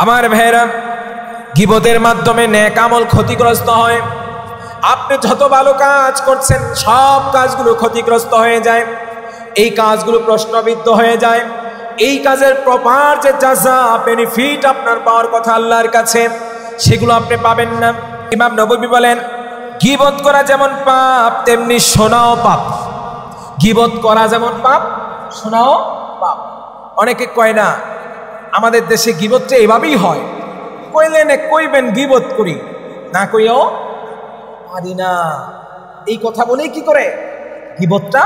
আমার ভাইরা, গীবতের মাধ্যমে নেক আমল ক্ষতিগ্রস্ত হয়। আপনি যত ভালো কাজ করছেন সব কাজগুলো ক্ষতিগ্রস্ত হয়ে যায়, এই কাজগুলো প্রশ্নবিদ্ধ হয়ে যায়। এই কাজের প্রপার যে জাযা বেনিফিট আপনার পাওয়ার কথা আল্লাহর কাছে, সেগুলো আপনি পাবেন না। ইমাম নববী বলেন, গীবত করা যেমন পাপ তেমনি শোনাও পাপ। গীবত করা যেমন পাপ, শোনাও পাপ। অনেকে কয় না আমাদের দেশে গীবতটা এভাবেই হয়, কইলেন কইবেন গীবত করি, না কইও পারি না, এই কথা বলেই কি করে গীবতটা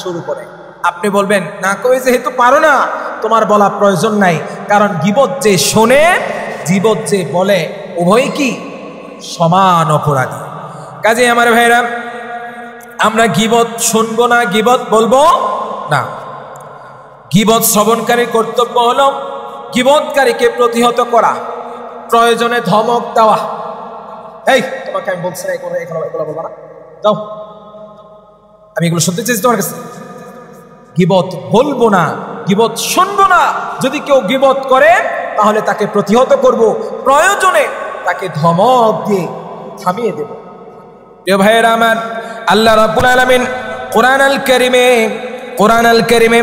শুরু করে। আপনি বলবেন না কই যেহেতু পারো না, তোমার বলা প্রয়োজন নাই, কারণ গীবত যে শোনে গীবত যে বলে উভয় কি সমান অপরাধী। কাজে আমার ভাইরা, আমরা গীবত শুনবো না, গীবত বলবো না। গীবত শ্রবণকারীর কর্তব্য হলো গীবতকারীকে প্রতিহত করা, প্রয়োজনে ধমক দেওয়া। এই তোমাকে আমি বলছি না এগুলো বলবো না, যাও, আমি এগুলো শুনতে চেয়েছি তোমার কাছে। গীবত বলবো না, গীবত শুনবো না। যদি কেউ গীবত করে তাহলে তাকে প্রতিহত করব, প্রয়োজনে তাকে ধমক দিয়ে থামিয়ে দেব। প্রিয় ভাইয়েরা আমার, আল্লাহ রাব্বুল আলামিন কোরআন আল কারীমে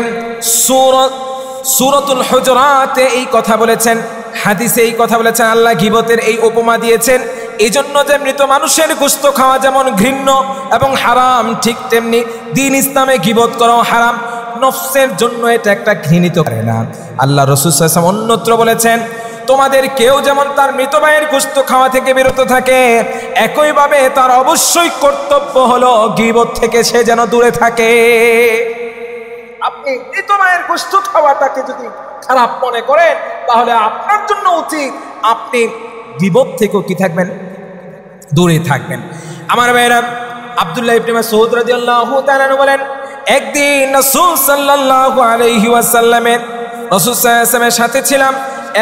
সূরাতুল হুজুরাতে এই কথা বলেছেন, হাদিসে এই কথা বলেছেন। আল্লাহ গীবতের এই উপমা দিয়েছেন এই জন্য যে মৃত মানুষের গোশত খাওয়া যেমন ঘৃণ্য এবং হারাম, ঠিক তেমনি দ্বীন ইসলামে গীবত করাও হারাম। নফসের জন্য এটা একটা ঘৃণিত করে না। আল্লাহ রাসূল সাল্লাল্লাহু আলাইহি ওয়াসাল্লাম অন্যত্র বলেছেন, তোমাদের কেউ যেমন তার মৃত ভাইয়ের গোশত খাওয়া থেকে বিরত থাকে, একইভাবে তার অবশ্যই কর্তব্য হলো গীবত থেকে সে যেন দূরে থাকে। আপনি মৃত ভাইয়ের গোশত খাওয়াটাকে যদি খারাপ মনে করেন, তাহলে আপনার জন্য উচিত আপনি গীবত থেকেও কি থাকবেন, দূরে থাকবেন। আমার ভাইরা, আব্দুল্লাহ ইবনে মাসউদ রাদিয়াল্লাহু তাআলা আনহু বলেন, একদিন রাসূল সাল্লাল্লাহু আলাইহি ওয়াসাল্লামের সাথে ছিলাম।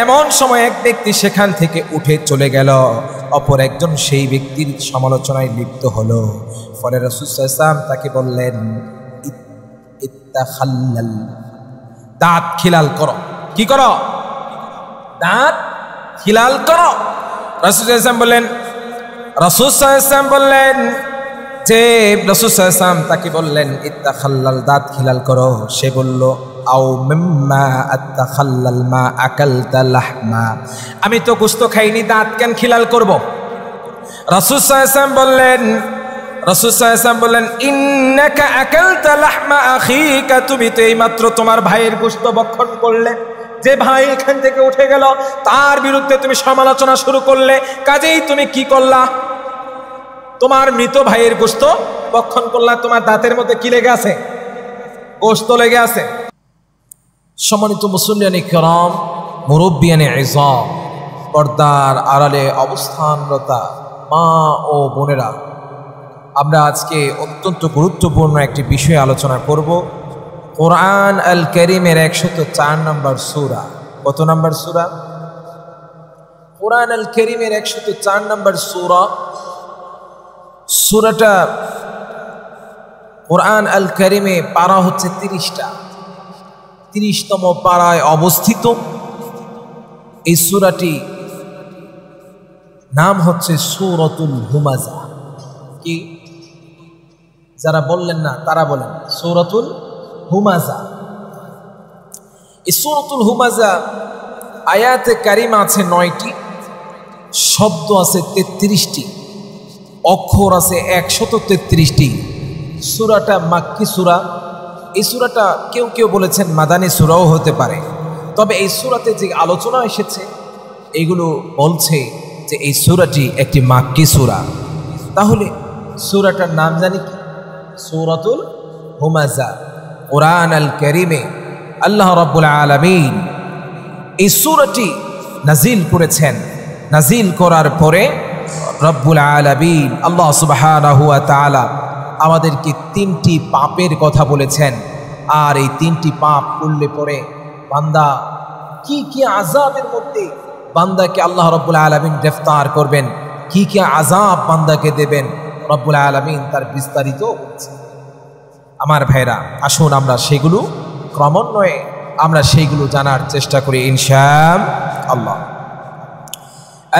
এমন সময় এক ব্যক্তি সেখান থেকে উঠে চলে গেল, অপর একজন সেই ব্যক্তির সমালোচনায় লিপ্ত হলো। ফলে রাসূল সাল্লাল্লাহু আলাইহি ওয়াসাল্লাম তাকে বললেন, ইত্তাখাল্লাল, দাঁত খিলাল করো। কি করো? দাঁত খিলাল করো। রাসূল সাল্লাল্লাহু আলাইহি ওয়াসাল্লাম বললেন যে রাসূল সাল্লাল্লাহু আলাইহি ওয়াসাল্লাম তাকে বললেন ইত্তাখাল্লাল, দাঁত খিলাল করো। সে বলল, আও মিম্মা আত্তাখাল্লাল মা আকালতা লাহমা, আমি তো গোশত খাইনি, দাঁত কেন খিলাল করব? রাসূল সাল্লাল্লাহু আলাইহি ওয়াসাল্লাম বললেন ইন্নাকা আকালতা লাহমা আখিকা, তুমি তো এইমাত্র তোমার ভাইয়ের গোশত ভক্ষণ করলে। যে ভাই এখান থেকে উঠে গেল তার বিরুদ্ধে তুমি সমালোচনা শুরু করলে, কাজেই তুমি কি করলা? তোমার মৃত ভাইয়ের গোশত ভক্ষণ করলা। তোমার দাঁতের মধ্যে কি লেগে আছে? গোশত লেগে আছে। সম্মানিত মুসল্লিয়ানে কিরাম, মুরব্বিয়ানে ইজাম, পর্দার আড়ালে অবস্থানরতা মা ও বোনেরা, আমরা আজকে অত্যন্ত গুরুত্বপূর্ণ একটি বিষয় আলোচনা করব। কোরআন আল কারীমের 104 নম্বর সূরা। কত নম্বর সূরা? কোরআন আল কারীমের 104 নম্বর সূরা। সূরাটা কোরআন আল কারীমে পারা হচ্ছে 30টা, 30তম পারায় অবস্থিত। এই সূরাটি নাম হচ্ছে সূরাতুল হুমাযা। কি? যারা বললেন না তারা বলেন সূরাতুল হুমাযা। এই সূরাতুল হুমাযা আয়াতে কারিমা আছে 9টি, শব্দ আছে 33টি, অক্ষর আছে 133টি। সূরাটা মাক্কি সূরা। এই সূরাটা কেউ কেউ বলেছেন মাদানী সূরাও হতে পারে। তবে এই সূরাতে যে আলোচনা এসেছে এগুলো বলছে যে এই সূরাটি একটি মাক্কি সূরা। তাহলে সূরাটার নাম জানি কি? সূরাতুল হুমাযা। কোরআন আল কারীমে আল্লাহ রাব্বুল আলামিন এই সূরাটি নাজিল করেছেন। নাজিল করার পরে রব্বুল আলামিন আল্লাহ সুবহানাহু ওয়া তাআলা আমাদেরকে 3টি পাপের কথা বলেছেন। আর এই 3টি পাপ করলে পরে বান্দা কি কি আযাবের মধ্যে বান্দাকে আল্লাহ রাব্বুল আলামিন গ্রেফতার করবেন, কি কি আযাব বান্দাকে দেবেন, রব্বুল আলামিন তার বিস্তারিত বলেছেন। আমার ভাইরা, আসুন আমরা সেগুলো ক্রমান্বয়ে আমরা সেইগুলো জানার চেষ্টা করি ইনশাআল্লাহ।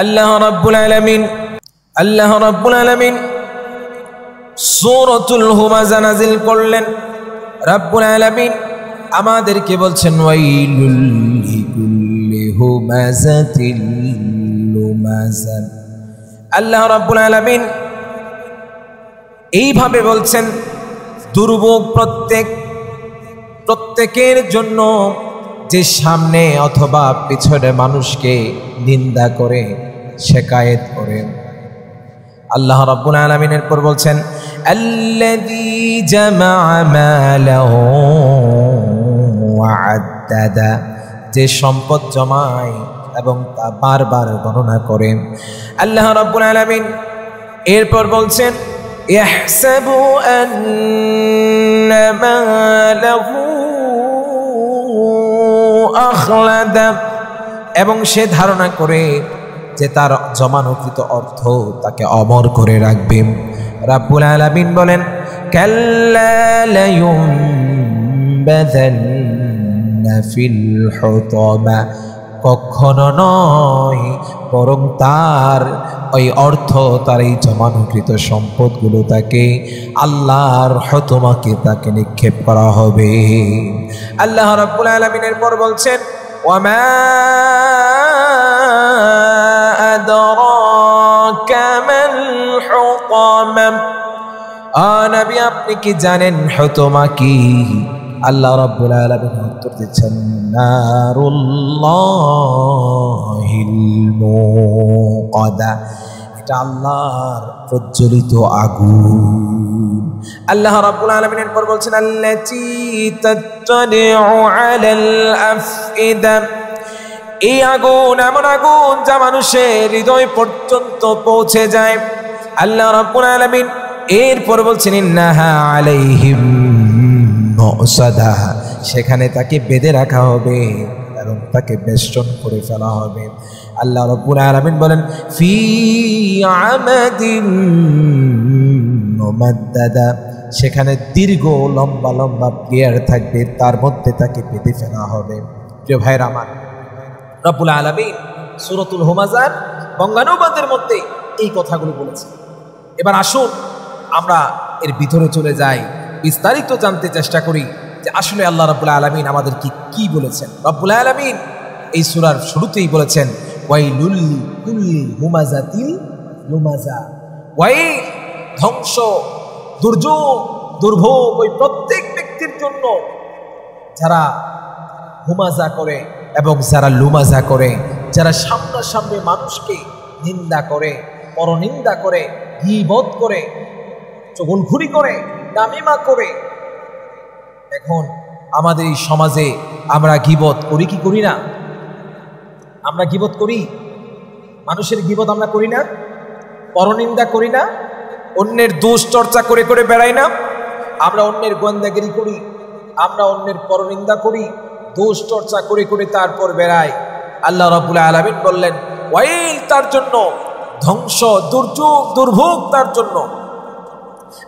আল্লাহ রাব্বুল আলামিন সূরাতুল হুমাযা নাযিল করলেন। রাব্বুল আলামিন আমাদেরকে বলছেন ওয়াইলুল লিকুল্লি হুমাযাতিল লুমাযা। আল্লাহ রাব্বুল আলামিন এইভাবে বলছেন দুর্ভোগ প্রত্যেকের জন্য যে সামনে অথবা পিছনে মানুষকে নিন্দা করে, শিকায়েত করে। আল্লাহ রাব্বুল আলামিনের পর বলছেন আল্লাযী জামাআ মালাহু ওয়া আদ্দাদা, যে সম্পদ জমায় এবং তা বারবার গণনা করে। আল্লাহ রাব্বুল আলামিন এরপর বলছেন ইয়াহসাবু আন্না মালাহু আখলাদা, এবং সে ধারণা করে যে তার জমানোকৃত অর্থ তাকে অমর করে রাখবে। রাব্বুল আলামিন বলেন কাল্লা লায়ুমবাযান্না ফিল হুতামা, কখনো নয়, বরং তার ওই অর্থ, তার এই জমানোকৃত সম্পদগুলো তাকে আল্লাহর হুতামাকে তাকে নিক্ষেপ করা হবে। আল্লাহ রাব্বুল আলামিনের পর বলছেন ওয়ামা আদরাকা মাল হুতামা, নবী আপনি কি জানেন হুতামা কি? আল্লাহ রাব্বুল আলামিন উত্তর দিচ্ছেন নারুল্লাহিল মুকাদা, এটা আল্লাহর প্রজ্বলিত আগুন। আল্লাহ রাব্বুল আলামিনের পর বলছেন আল্লাতী তাত্তালিউ আলাল আফইদা, এই আগুন এমন আগুন যা মানুষের হৃদয় পর্যন্ত পৌঁছে যায়। আল্লাহ রাব্বুল আলামিন এরপর বলছেন ইন্নাহা আলাইহিম মুসাদা, সেখানে তাকে বেঁধে রাখা হবে এবং তাকে বেষ্টন করে ফেলা হবে। আল্লাহ রাব্বুল আলামিন বলেন ফি আমাদিন মুমাদ্দাদা, সেখানে দীর্ঘ লম্বা লম্বা প্লেয়ার থাকবে, তার মধ্যে তাকে বেঁধে ফেলা হবে। প্রিয় ভাইরা আমার, রাব্বুল আলামিন সূরাতুল হুমাযার বঙ্গানুবাদের মধ্যে এই কথাগুলো বলেছে। এবার আসুন আমরা এর ভিতরে চলে যাই, বিস্তারিত জানতে চেষ্টা করি যে আসলে আল্লাহ রাব্বুল আলামিন আমাদের কি বলেছেন। রাব্বুল আলামিন এই সূরার শুরুতেই বলেছেন ওয়াইলুল লিকুল্লি হুমাযাতিল লুমাযা, ওয়াইল, ধ্বংস, দুর্ভোগ ওই প্রত্যেক ব্যক্তির জন্য যারা হুমাযা করে এবং যারা লুমাযা করে, যারা সামনাসামনি মানুষকে নিন্দা করে, পরনিন্দা করে, গীবত করে, চগলখুরি করে, নামিমা করে। এখন আমাদের এই সমাজে আমরা গীবত করি কি করি না? আমরা গীবত করি, মানুষের গীবত আমরা করি না, পরনিন্দা করি না, অন্যের দোষ চর্চা করে করে বেড়াই না। আমরা অন্যের গোয়েন্দাগিরি করি, আমরা অন্যের পরনিন্দা করি, দোষ চর্চা করে করে তারপর বেড়াই। আল্লাহ রাব্বুল আলামিন বললেন ওয়াইল, তার জন্য ধ্বংস, দুর্যোগ, দুর্ভোগ তার জন্য।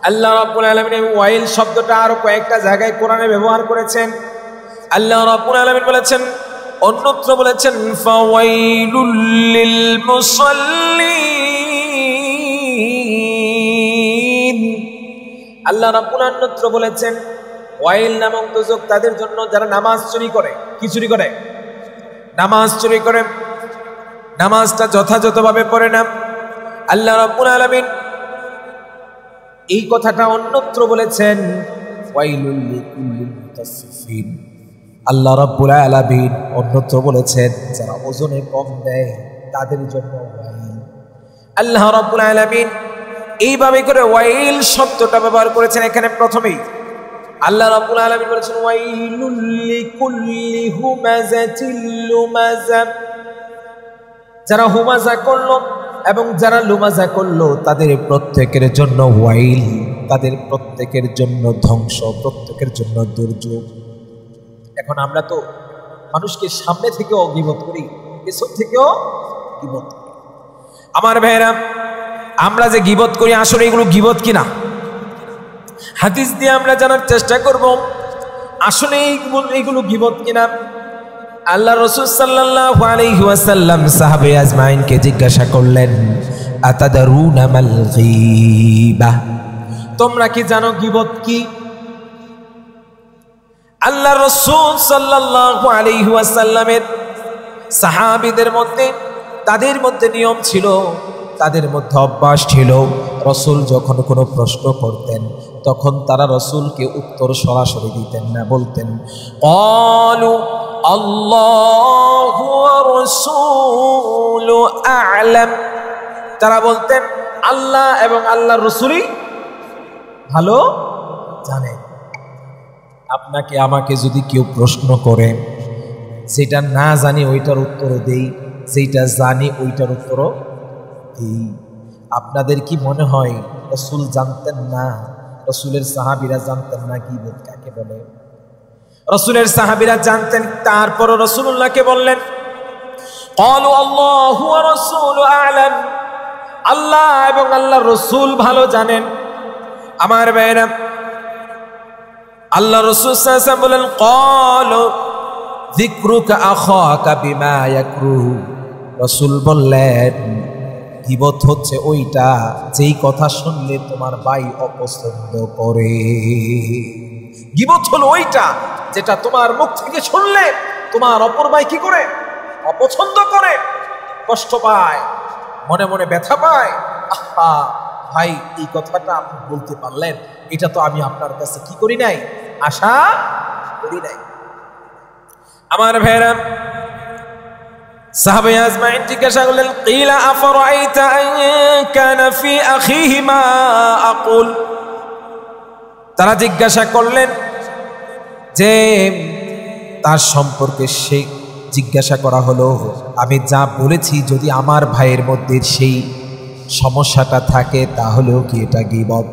আল্লাহ রাব্বুল আলামিন ওয়াইল শব্দটা আরো কয়েকটা জায়গায় কোরআনে ব্যবহার করেছেন। আল্লাহ রাব্বুল আলামিন বলেছেন, অন্যত্র বলেছেন ফাওয়াইলুল লিল মুসাল্লিন। আল্লাহ রাব্বুল অন্যত্র বলেছেন ওয়াইল নামক দোজখ তাদের জন্য যারা নামাজ চুরি করে। কি চুরি করে? নামাজ চুরি করে, নামাজটা যথাযথভাবে পড়ে না। আল্লাহ রাব্বুল আলামিন এই কথাটা অন্যত্র বলেছেন ওয়াইলুল লিকুল্লিল মুতাফফিফিন। আল্লাহ রাব্বুল আলামিন অন্যত্র বলেছেন যারা ওজনে কম দেয় তাদের জন্য ওয়াইল। আল্লাহ রাব্বুল আলামিন এইভাবে করে ওয়াইল শব্দটা ব্যবহার করেছেন এখানে প্রথমেই। আল্লাহ রাব্বুল আলামিন বলেছেন ওয়াইলুল লিকুল্লি হুমাযাতিল লুমাযা, যারা হুমাযা করলো এবং যারা লুমাযা করলো তাদের প্রত্যেকের জন্য ওয়াইল, তাদের প্রত্যেকের জন্য ধ্বংস, প্রত্যেকের জন্য দুর্যোগ। এখন আমরা তো মানুষকে সামনে থেকেও গীবত করি, পেছন থেকেও গীবত করি। আমার ভাইরা, আমরা যে গীবত করি আসলে এগুলো গীবত কিনা হাদিস দিয়ে আমরা জানার চেষ্টা করব আসলে এইগুলো গীবত কিনা। আল্লাহ রাসূল সাল্লাল্লাহু আলাইহি ওয়াসাল্লাম সাহাবে আজমাইনকে জিজ্ঞাসা করলেন, আতাদারুনা মাল গীবা, তোমরা কি জানো গীবত কি? আল্লাহ রাসূল সাল্লাল্লাহু আলাইহি ওয়াসাল্লামের সাহাবীদের মধ্যে তাদের মধ্যে নিয়ম ছিল, তাদের মধ্যে অভ্যাস ছিল, রাসূল যখন কোনো প্রশ্ন করতেন তখন তারা রাসূলকে উত্তর সরাসরি দিতেন না, বলতেন ক্বালু আল্লাহু ওয়া রাসূলু আ'লাম। তারা বলতেন আল্লাহ এবং আল্লাহর রাসূলই ভালো জানেন। আপনাকে আমাকে যদি কেউ প্রশ্ন করে, যেটা না জানি ওইটার উত্তরও দেই, যেটা জানি ওইটার উত্তরও দেই। আপনাদের কি মনে হয় রাসূল জানতেন না? রাসূলের সাহাবীরা জানতেন না গীবত কাকে বলে? রাসূলের সাহাবীরা জানতেন, তারপরও রাসূলুল্লাহকে বললেন ক্বালু আল্লাহু ওয়া রাসূলু আ'লাম, আল্লাহ এবং আল্লাহর রাসূল ভালো জানেন। আমার ভাইরা, আল্লাহ রাসূল সাল্লাল্লাহু আলাইহি ওয়াসাল্লাম বলেন ক্বালু যিকরুকা আখাকা বিমা ইয়াকরুহু। রাসূল বললেন গীবত হচ্ছে ওইটা যেই কথা শুনলে তোমার ভাই অপছন্দ করে। গীবত হলো ওইটা যেটা তোমার মুখ থেকে শুনলে তোমার অপর ভাই কি করে? অপছন্দ করে, কষ্ট পায়, মনে মনে ব্যথা পায়। আহা ভাই, এই কথাটা আপনি বলতে পারলেন, এটা তো আমি আপনার কাছে কি করি নাই, আশা করি নাই। আমার ভাইরা, সাহাবে আজমাইন জিজ্ঞাসা করলেন কিলা আফরাইতা আন কানা ফি আখিহি মা আকুল। তারা জিজ্ঞাসা করলেন যে তার সম্পর্কে সে জিজ্ঞাসা করা হলো, আমি যা বলেছি যদি আমার ভাইয়ের মধ্যে সেই সমস্যাটা থাকে তাহলেও কি এটা গীবত?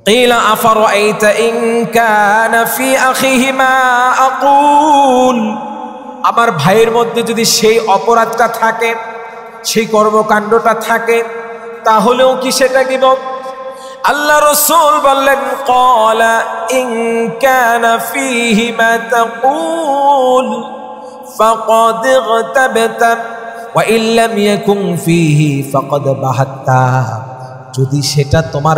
কিলা আফরাইতা ইন কানা ফি আখিহি মা আকুল। আমার ভাইয়ের মধ্যে যদি সেই অপরাধটা থাকে, সেই কর্মকাণ্ডটা থাকে, তাহলেও কি সেটা গীবত? আল্লাহ রাসূল বললেন ক্বালা ইন কানা ফীহি মা তাকুল ফাকাদ ইগতাবতা ওয়া ইন লাম ইয়াকুন ফীহি ফাকাদ বাহাত্তা। যদি সেটা তোমার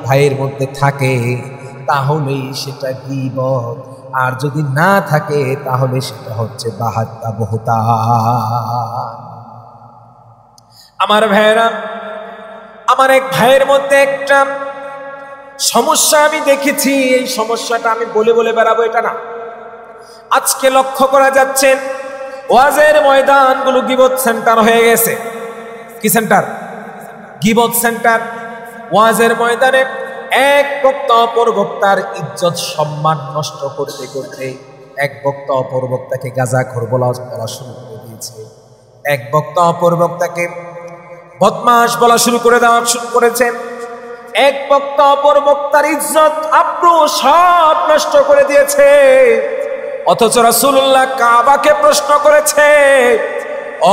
ভাইয়ের মধ্যে থাকে তাহলেই সেটা গীবত, আর যদি না থাকে তাহলে সেটা হচ্ছে বাহাত্তা, বহতান। আমার ভাইয়েরা, আমার এক ভাইয়ের মধ্যে একটা সমস্যা আমি দেখেছি, এই সমস্যাটা আমি বলে বলে বেড়াবো এটা না। আজকে লক্ষ্য করা যাচ্ছে ওয়াজের ময়দানগুলো গীবত সেন্টার হয়ে গেছে। কি সেন্টার? গীবত সেন্টার। ওয়াজের ময়দানে এক বক্তা অপর বক্তার ইজ্জত সম্মান নষ্ট করতে করতে এক বক্তা অপর বক্তাকে গাঁজাখোর বলা শুরু করে দিয়েছে। এক বক্তা অপর বক্তাকে বদমাশ বলা শুরু করেছে। এক বক্তা অপর বক্তার ইজ্জত আব্রু সব নষ্ট করে দিয়েছে। অথচ রাসূলুল্লাহ কাবাকে প্রশ্ন করেছে,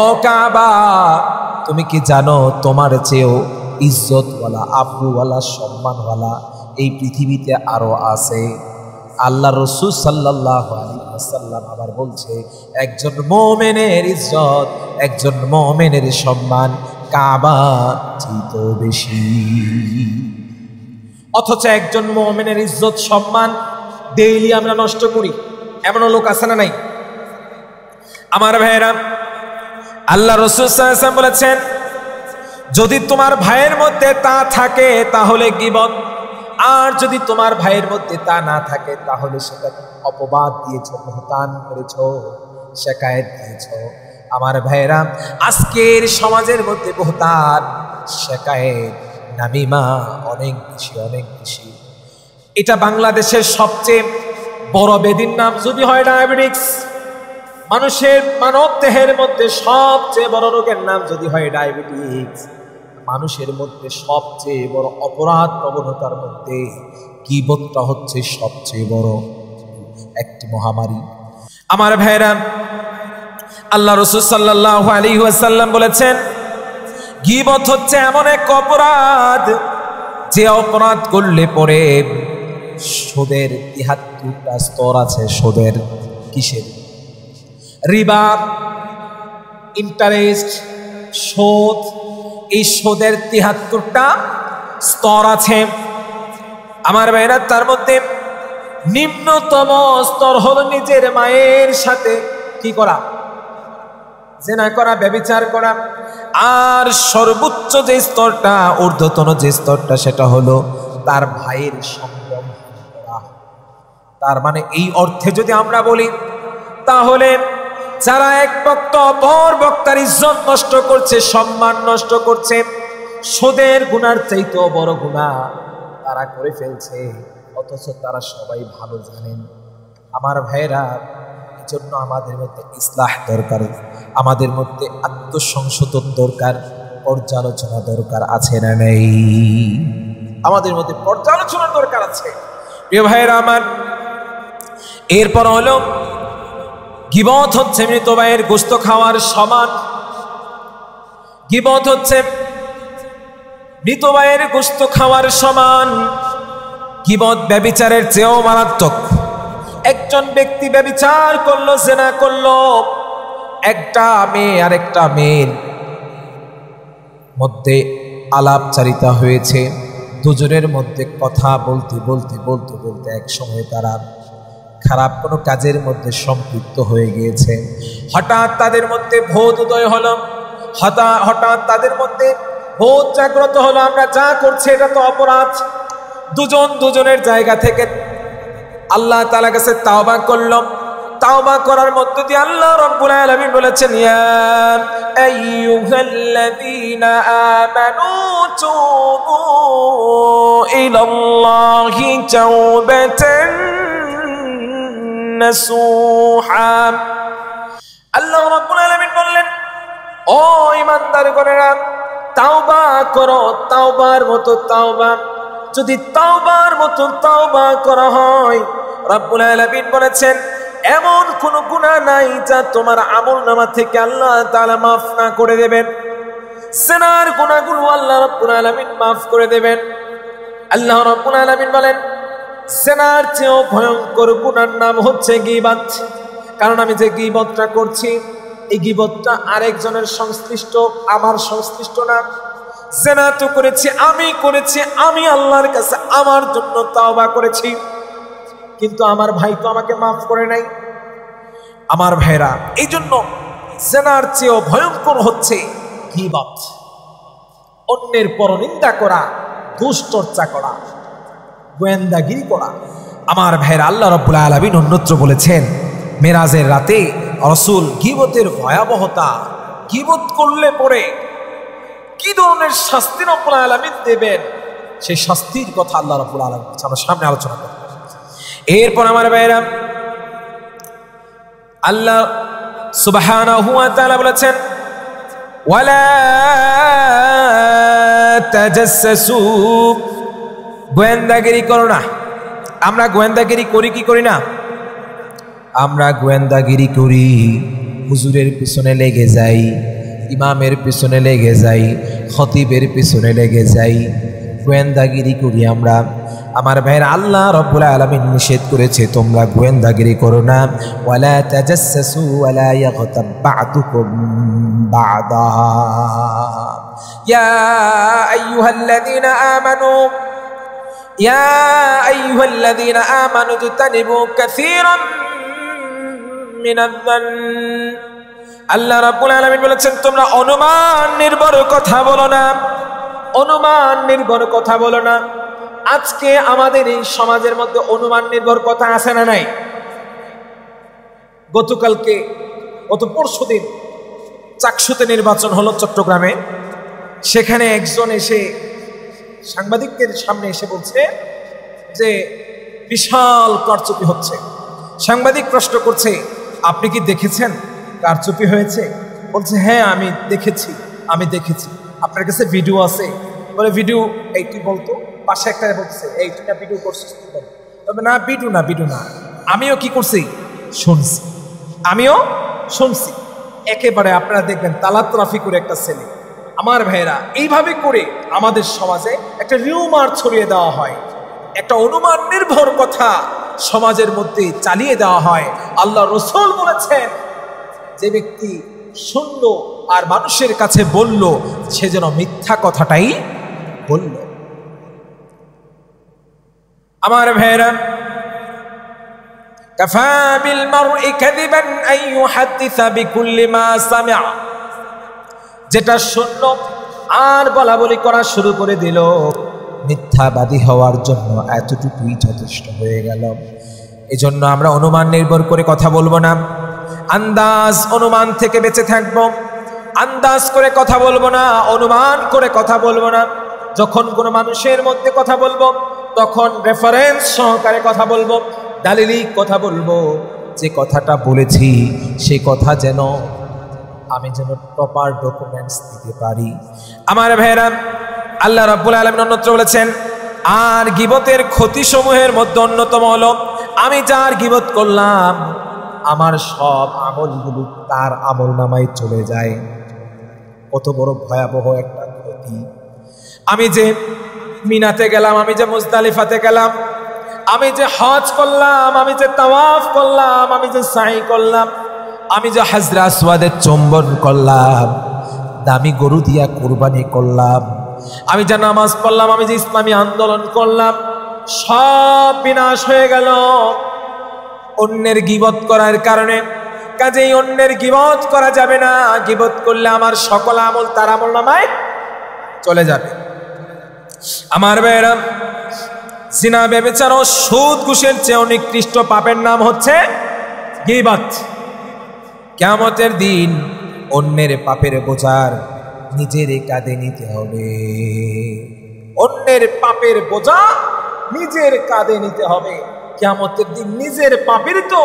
ও কাবা, তুমি কি জানো তোমার চেয়েও ইজ্জতওয়ালা, আব্রুওয়ালা, সম্মানওয়ালা এই পৃথিবীতে আরো আছে? আল্লাহ রাসূল সাল্লাল্লাহু আলাইহি ওয়াসাল্লাম আবার বলছে, একজন মুমিনের ইজ্জত, একজন মুমিনের সম্মান কাবা চেয়ে বেশি। অথচ একজন মুমিনের ইজ্জত সম্মান ডেইলি আমরা নষ্ট করি, এমন লোক আছে না নাই? আমার ভাইয়েরা, আল্লাহ রাসূল সাল্লাল্লাহু আলাইহি ওয়াসাল্লাম বলেছেন, যদি তোমার ভাইয়ের মধ্যে তা থাকে তাহলে গীবত, আর যদি তোমার ভাইয়ের মধ্যে তা না থাকে তাহলে সেটা অপবাদ দিয়েছো, বহতান করেছো, শিকায়েত দিয়েছো। আমার ভাইয়েরা, আজকের সমাজের মধ্যে বহতান, শিকায়েত, নামিমা অনেক বেশি, অনেক বেশি। এটা বাংলাদেশের সবচেয়ে বড় বেদির নাম যদি হয় ডায়াবেটিক্স, মানুষের মানব দেহের মধ্যে সবচেয়ে বড় রোগের নাম যদি হয় ডায়াবেটিক্স, মানুষের মধ্যে সবচেয়ে বড় অপরাধ প্রবণতার মধ্যে গীবতটা হচ্ছে সবচেয়ে বড় একটি মহামারী। আমার ভাইরা, আল্লাহ রাসূল সাল্লাল্লাহু আলাইহি ওয়াসাল্লাম বলেছেন, গীবত হচ্ছে এমন এক অপরাধ যে অপরাধ করলে পরে সুদের ৭৩টা স্তর আছে। সুদের কিসের? রিবা, ইন্টারেস্ট, সুদ, এই সুদের ৭৩টা স্তর আছে আমার ভাইরা। তার মধ্যে নিম্নতম স্তর হলো নিজের মায়ের সাথে কি করা, জিনা করা, ব্যভিচার করা। আর সর্বোচ্চ যে স্তরটা, ঊর্ধ্বতন যে স্তরটা, সেটা হলো তার ভাইয়ের সম্ভ্রম করা। তার মানে এই অর্থে যদি আমরা বলি, তাহলে যারা এক বক্তা অপর বক্তার ইজ্জত নষ্ট করছে, সম্মান নষ্ট করছে, সুদের গুনার চাইতেও বড় গুনাহ তারা করে ফেলছে, অথচ তারা সবাই ভালো জানেন। আমার ভাইরা, এই জন্য আমাদের মধ্যে ইসলাহ দরকার, আমাদের মধ্যে আত্মসংশোধন দরকার, পর্যালোচনা দরকার, আছে না নেই? আমাদের মধ্যে পর্যালোচনার দরকার আছে প্রিয় ভাইরা আমার। এরপর হলো গীবত হচ্ছে মৃত ভাইয়ের গোশত খাওয়ার সমান। গীবত হচ্ছে মৃত ভাইয়ের গোশত খাওয়ার সমান। গীবত ব্যভিচারের চেয়েও মারাত্মক। একজন ব্যক্তি ব্যভিচার করলো, জিনা করলো, একটা মেয়ে আর একটা মেয়ের মধ্যে আলাপচারিতা হয়েছে, দুজনের মধ্যে কথা বলতে বলতে বলতে বলতে এক সময় তারা খারাপ কোনো কাজের মধ্যে সম্পৃক্ত হয়ে গিয়েছে। হঠাৎ তাদের মধ্যে বোধ উদয় হলো, হঠাৎ তাদের মধ্যে বোধ জাগ্রত হলো, আমরা যা করছি এটা তো অপরাধ। দুজন দুজনের জায়গা থেকে আল্লাহ তাআলার কাছে তাওবা করল। তাওবা করার মধ্য দিয়ে আল্লাহ রাব্বুল আলামিন বলেছেন, ইয়া আইয়ুহাল্লাযীনা আমানু তুবু ইলাল্লাহি তাওবাতান নাসুহা। আল্লাহ রাব্বুল আলামিন বললেন, ও ঈমানদারগণেরা, তাওবা করো, তাওবার মতো তাওবা। যদি তাওবার মতো তাওবা করা হয়, রাব্বুল আলামিন বলেছেন এমন কোন গুনাহ নাই যা তোমার আমলনামা থেকে আল্লাহ তাআলা মাফ না করে দেবেন। জিনার গুনাহগুলো আল্লাহ রাব্বুল আলামিন মাফ করে দেবেন। আল্লাহ রাব্বুল আলামিন বলেন, জিনার চেয়েও ভয়ঙ্কর গুনাহর নাম হচ্ছে গীবত। কারণ আমি যে গীবতটা করছি, এই গীবতটা আরেকজনের সংশ্লিষ্ট, আমার সংশ্লিষ্ট না। জিনা তো করেছি, আমি আল্লাহর কাছে আমার জন্য তাওবা করেছি, কিন্তু আমার ভাই তো আমাকে মাফ করে নাই। আমার ভাইরা, এই জন্য জিনার চেয়েও ভয়ঙ্কর হচ্ছে গীবত, অন্যের পরনিন্দা করা, দুশ্চর্চা করা, গোয়েন্দাগিরি করা। আমার ভাইরা, আল্লাহ রাব্বুল আলামিন অন্যত্র বলেছেন, মেরাজের রাতে রাসূল গীবতের ভয়াবহতা, গীবত করলে পরে কি ধরনের শাস্তি রাব্বুল আলামিন দেবেন, সেই শাস্তির কথা আল্লাহ রাব্বুল আলামিন আমরা সামনে আলোচনা করব। এরপর আমার ভাইরা, আল্লাহ সুবহানাহু ওয়া তাআলা বলেছেন, ওয়ালা তাজাসসু, গোয়েন্দাগিরি করো না। আমরা গোয়েন্দাগিরি করি কি করি না? আমরা গোয়েন্দাগিরি করি, হুজুরের পিছনে লেগে যাই, ইমামের পিছনে লেগে যাই, খতিবের পিছনে লেগে যাই, গোয়েন্দাগিরি করি আমরা। আমার ভাইয়ের, আল্লাহ রাব্বুল আলামিন নিষেধ করেছে তোমরা গোয়েন্দাগিরি করো না। ওয়ালা তাজাসসু ওয়ালা ইয়াগতাব বা'দুকুম বা'দা। ইয়া আইয়ুহাল্লাযীনা আমানু, ইয়া আইয়ুহাল্লাযীনা আমানু ইজতানিবু কাসীরাম মিনায-যান্ন। আল্লাহ রাব্বুল আলামিন বলেছেন, তোমরা অনুমান নির্ভর কথা বলো না, অনুমান নির্ভর কথা বলো না। আজকে আমাদের এই সমাজের মধ্যে অনুমান নির্ভর কথা আছে না নাই? গত পরশুদিন চাকসুতে নির্বাচন হলো চট্টগ্রামে। সেখানে একজন এসে সাংবাদিকদের সামনে এসে বলছে যে বিশাল কারচুপি হচ্ছে। সাংবাদিক প্রশ্ন করছে, আপনি কি দেখেছেন কারচুপি হয়েছে? বলছে, হ্যাঁ আমি দেখেছি। আপনার কাছে ভিডিও আছে? বলে, ভিডিও এই তুই বলতো। পাশে একটা বলছে, এই তুই না ভিডিও করছিস? তবে না, ভিডিও না, আমিও কি করছি, শুনছি। একেবারে আপনারা দেখবেন তালাতরাফি করে একটা ছেলে। আমার ভাইয়েরা, এইভাবে করে আমাদের সমাজে একটা রিউমার ছড়িয়ে দেওয়া হয়, একটা অনুমান নির্ভর কথা সমাজের মধ্যে চালিয়ে দেওয়া হয়। আল্লাহ রাসূল বলেছেন, যে ব্যক্তি শুনল আর মানুষের কাছে বলল, সে যেন মিথ্যা কথাটাই বলল। আমার ভাইরা, কাফা বিল মারই কাযিবান আন ইউহাদ্দিসা বিকুল্লি মা সামিআ, যেটা শুনল আর বলা বলি করা শুরু করে দিল, মিথ্যাবাদী হওয়ার জন্য এতটুকুই যথেষ্ট হয়ে গেল। এজন্য আমরা অনুমান নির্ভর করে কথা বলবো না, আন্দাজ অনুমান থেকে বেঁচে থাকবো। আন্দাজ করে কথা বলবো না, অনুমান করে কথা বলবো না। যখন কোনো মানুষের মধ্যে কথা বলবো তখন রেফারেন্স সহকারে কথা বলবো, দালিলিক কথা বলবো। যে কথাটা বলেছি সেই কথা যেন আমি প্রপার ডকুমেন্টস দিতে পারি। আমার ভাইরা, আল্লাহ রাব্বুল আলামিন অন্যত্র বলেছেন, আর গীবতের ক্ষতিসমূহের মধ্যে অন্যতম হলো, আমি যার গীবত করলাম আমার সব আমলগুলো তার আমলনামায় চলে যায়। কত বড় ভয়াবহ একটা ক্ষতি! আমি যে মিনাতে গেলাম, আমি যে মুজদালিফাতে গেলাম, আমি যে হজ করলাম, আমি যে তাওয়াফ করলাম, আমি যে সাই করলাম, আমি যে হাজরা আসওয়াদের চুম্বন করলাম, দামি গরু দিয়া কুরবানি করলাম, আমি যে নামাজ পড়লাম, আমি যে ইসলামী আন্দোলন করলাম, সব বিনাশ হয়ে গেল অন্যের গীবত করার কারণে। কাজেই অন্যের গীবত করা যাবে না। গীবত করলে আমার সকল আমল তার আমলনামায় চলে যাবে। আমার ভাইরা, জিনা, ব্যভিচার ও সুদ ঘুষের চেয়ে নিকৃষ্ট পাপের নাম হচ্ছে গীবত। কিয়ামতের দিন অন্যের পাপের বোঝার নিজের কাঁধে নিতে হবে। অন্যের পাপের বোঝা নিজের কাঁধে নিতে হবে। কিয়ামতের দিন নিজের পাপের তো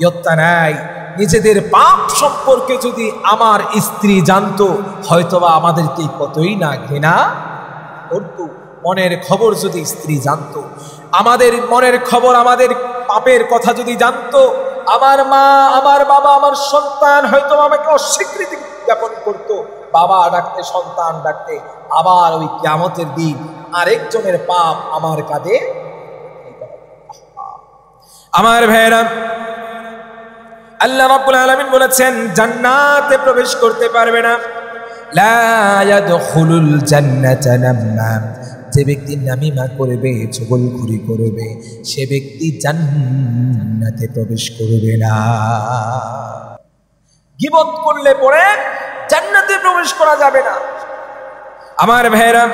ইয়ত্তা নাই। নিজেদের পাপ সম্পর্কে যদি আমার স্ত্রী জানতো, হয়তোবা আমাদেরকে কতই না ঘৃণা করতো। মনের খবর যদি স্ত্রী জানতো, আমাদের মনের খবর, আমাদের পাপের কথা যদি জানতো, আমার মা, আমার বাবা, আমার সন্তান হয়তো আমাকে অস্বীকৃতি জ্ঞাপন করতো। বাবা ডাকতে, সন্তান ডাকতে, আবার ওই কিয়ামতের দিন আরেকজনের পাপ আমার কাঁধে। আমার ভাইরা, আল্লাহ রাব্বুল আলামিন বলেছেন, জান্নাতে প্রবেশ করতে পারবে না। লা ইয়াদখুলুল জান্নাতা নাম্মাম, যে ব্যক্তি নামিমা করবে, চুগলখুরি করবে, সে ব্যক্তি জান্নাতে প্রবেশ করবে না। গীবত করলে পরে জান্নাতে প্রবেশ করা যাবে না। আমার ভাইরা,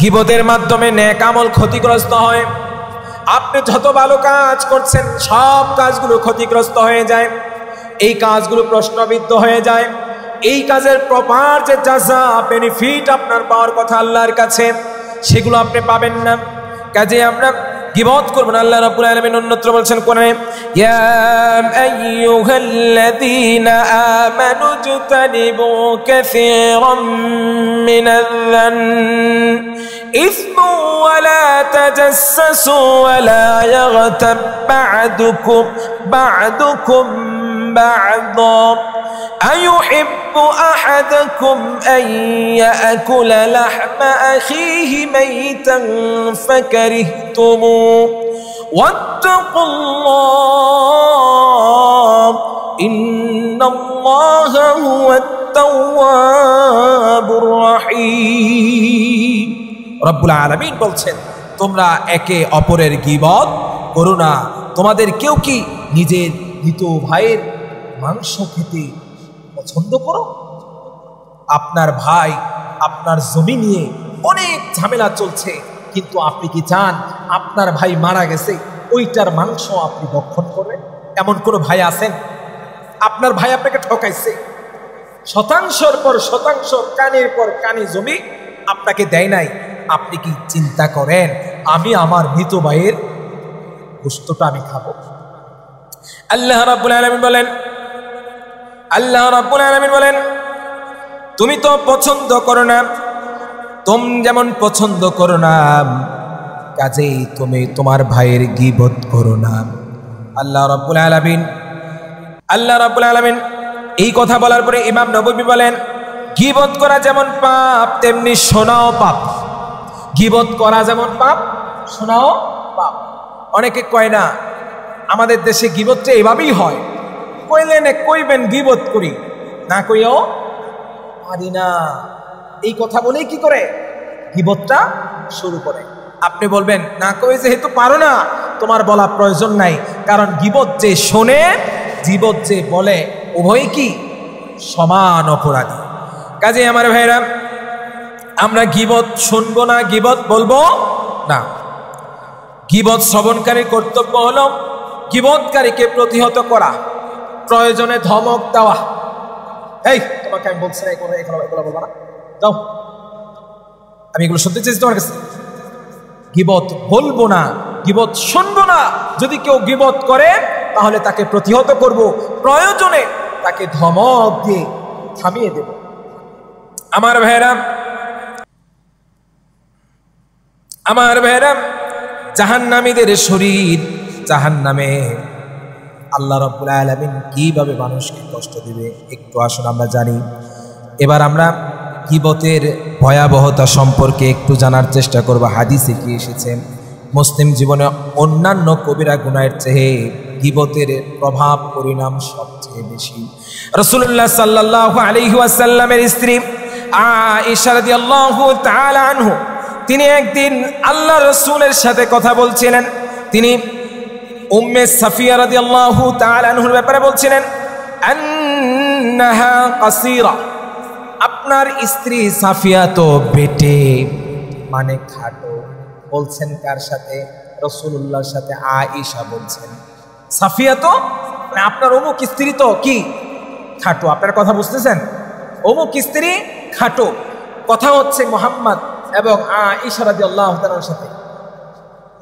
গীবতের মাধ্যমে নেক আমল ক্ষতিগ্রস্ত হয়। আপনি যত ভালো কাজ করছেন সব কাজগুলো ক্ষতিগ্রস্ত হয়ে যায়। এই কাজগুলো প্রশ্নবিদ্ধ হয়ে যায়। এই কাজের প্রপার যে জাযা, বেনিফিট আপনার পাওয়ার কথা আল্লাহর কাছে, সেগুলো আপনি পাবেন না। কাজে আমরা গীবত করব না। আল্লাহ রাব্বুল আলামিন অন্যত্র বলছেন কোরআনে, ইয়া আইয়ুহাল্লাযীনা আমানু জতানিবু কাসীরাম মিনাল-যান ইসমু ওয়া লা তাজাসসু ওয়া লা ইয়াগতাব বা'দুকুম বা'দা أيحب أحدكم أن يأكل لحم أخيه ميتا فكرهتموه واتقوا الله إن الله هو التواب الرحيم। রব্বুল আলামিন বলছেন, তোমরা একে অপরের গীবত করো না। তোমাদের কেউ কি নিজের মৃত ভাইয়ের মাংস খেতে পছন্দ করো? আপনার ভাই আপনার জমি নিয়ে অনেক ঝামেলা চলছে, কিন্তু আপনি কি চান আপনার ভাই মারা গেছে ওইটার মাংস আপনি ভক্ষণ করবেন? এমন কোন ভাই আছেন? আপনার ভাই আপনাকে ঠকাইছে, শতাংশের পর শতাংশ, কানের পর কানে জমি আপনাকে দেয় নাই। আপনি কি চিন্তা করেন আমি আমার মৃত ভাইয়ের গোশতটা আমি খাবো? আল্লাহ রাব্বুল আলামিন বলেন, তুমি তো পছন্দ করো না, তুমি যেমন পছন্দ করো না, কাজেই তুমি তোমার ভাইয়ের গীবত করো না। আল্লাহ রাব্বুল আলামিন এই কথা বলার পরে ইমাম নববী বলেন, গীবত করা যেমন পাপ তেমনি শোনাও পাপ। গীবত করা যেমন পাপ, শোনাও পাপ। অনেকে কয় না আমাদের দেশে গীবতটা এভাবেই হয়, কইলেন কইবেন গীবত করি, না কইও পারি না, এই কথা বলেই কি করে গীবতটা শুরু করে। আপনি বলবেন না কই যেহেতু পারো না তোমার বলা প্রয়োজন নাই, কারণ গীবত যে শোনে গীবত যে বলে উভয় কি সমান অপরাধী। কাজে আমার ভাইরা, আমরা গীবত শুনবো না, গীবত বলবো না। গীবত শ্রবণকারীর কর্তব্য হলো গীবতকারীকে প্রতিহত করা, প্রয়োজনে ধমক দেওয়া। এই তোমাকে আমি বলছি না এগুলো বলবো না, যাও, আমি এগুলো শুনতে চেয়েছি তোমার কাছে। গীবত বলবো না, গীবত শুনবো না। যদি কেউ গীবত করে তাহলে তাকে প্রতিহত করব, প্রয়োজনে তাকে ধমক দিয়ে থামিয়ে দেব। আমার ভাইরা, জাহান্নামীদের শরীর জাহান্নামে, আল্লাহ রাব্বুল আলামিন কিভাবে মানুষকে কষ্ট দিবে একটু আসুন আমরা জানি। এবার আমরা গীবতের ভয়াবহতা সম্পর্কে একটু জানার চেষ্টা করব। হাদিসে কি এসেছে? মুসলিম জীবনে অন্যান্য কবিরা গুনাহের চেয়ে গীবতের প্রভাব পরিণাম সবচেয়ে বেশি। রাসূলুল্লাহ সাল্লাল্লাহু আলাইহি ওয়াসাল্লামের স্ত্রী আয়েশা রাদিয়াল্লাহু তাআলা আনহু, তিনি একদিন আল্লাহ রাসূলের সাথে কথা বলছিলেন। তিনি উম্মে সাফিয়া রাদিয়াল্লাহু তাআলা আনহুর ব্যাপারে বলছিলেন, আন্নাহা কাসীরা, আপনার স্ত্রী সাফিয়া তো বেটে, মানে খাটো। বলছেন কার সাথে? রাসূলুল্লাহর সাথে আয়েশা বলছেন, সাফিয়া তো মানে আপনার অমুক স্ত্রী তো কি খাটো। আপনার কথা বুঝতেছেন? অমুক স্ত্রী খাটো, কথা হচ্ছে মুহাম্মদ এবং আয়েশা রাদিয়াল্লাহু তাআলার সাথে।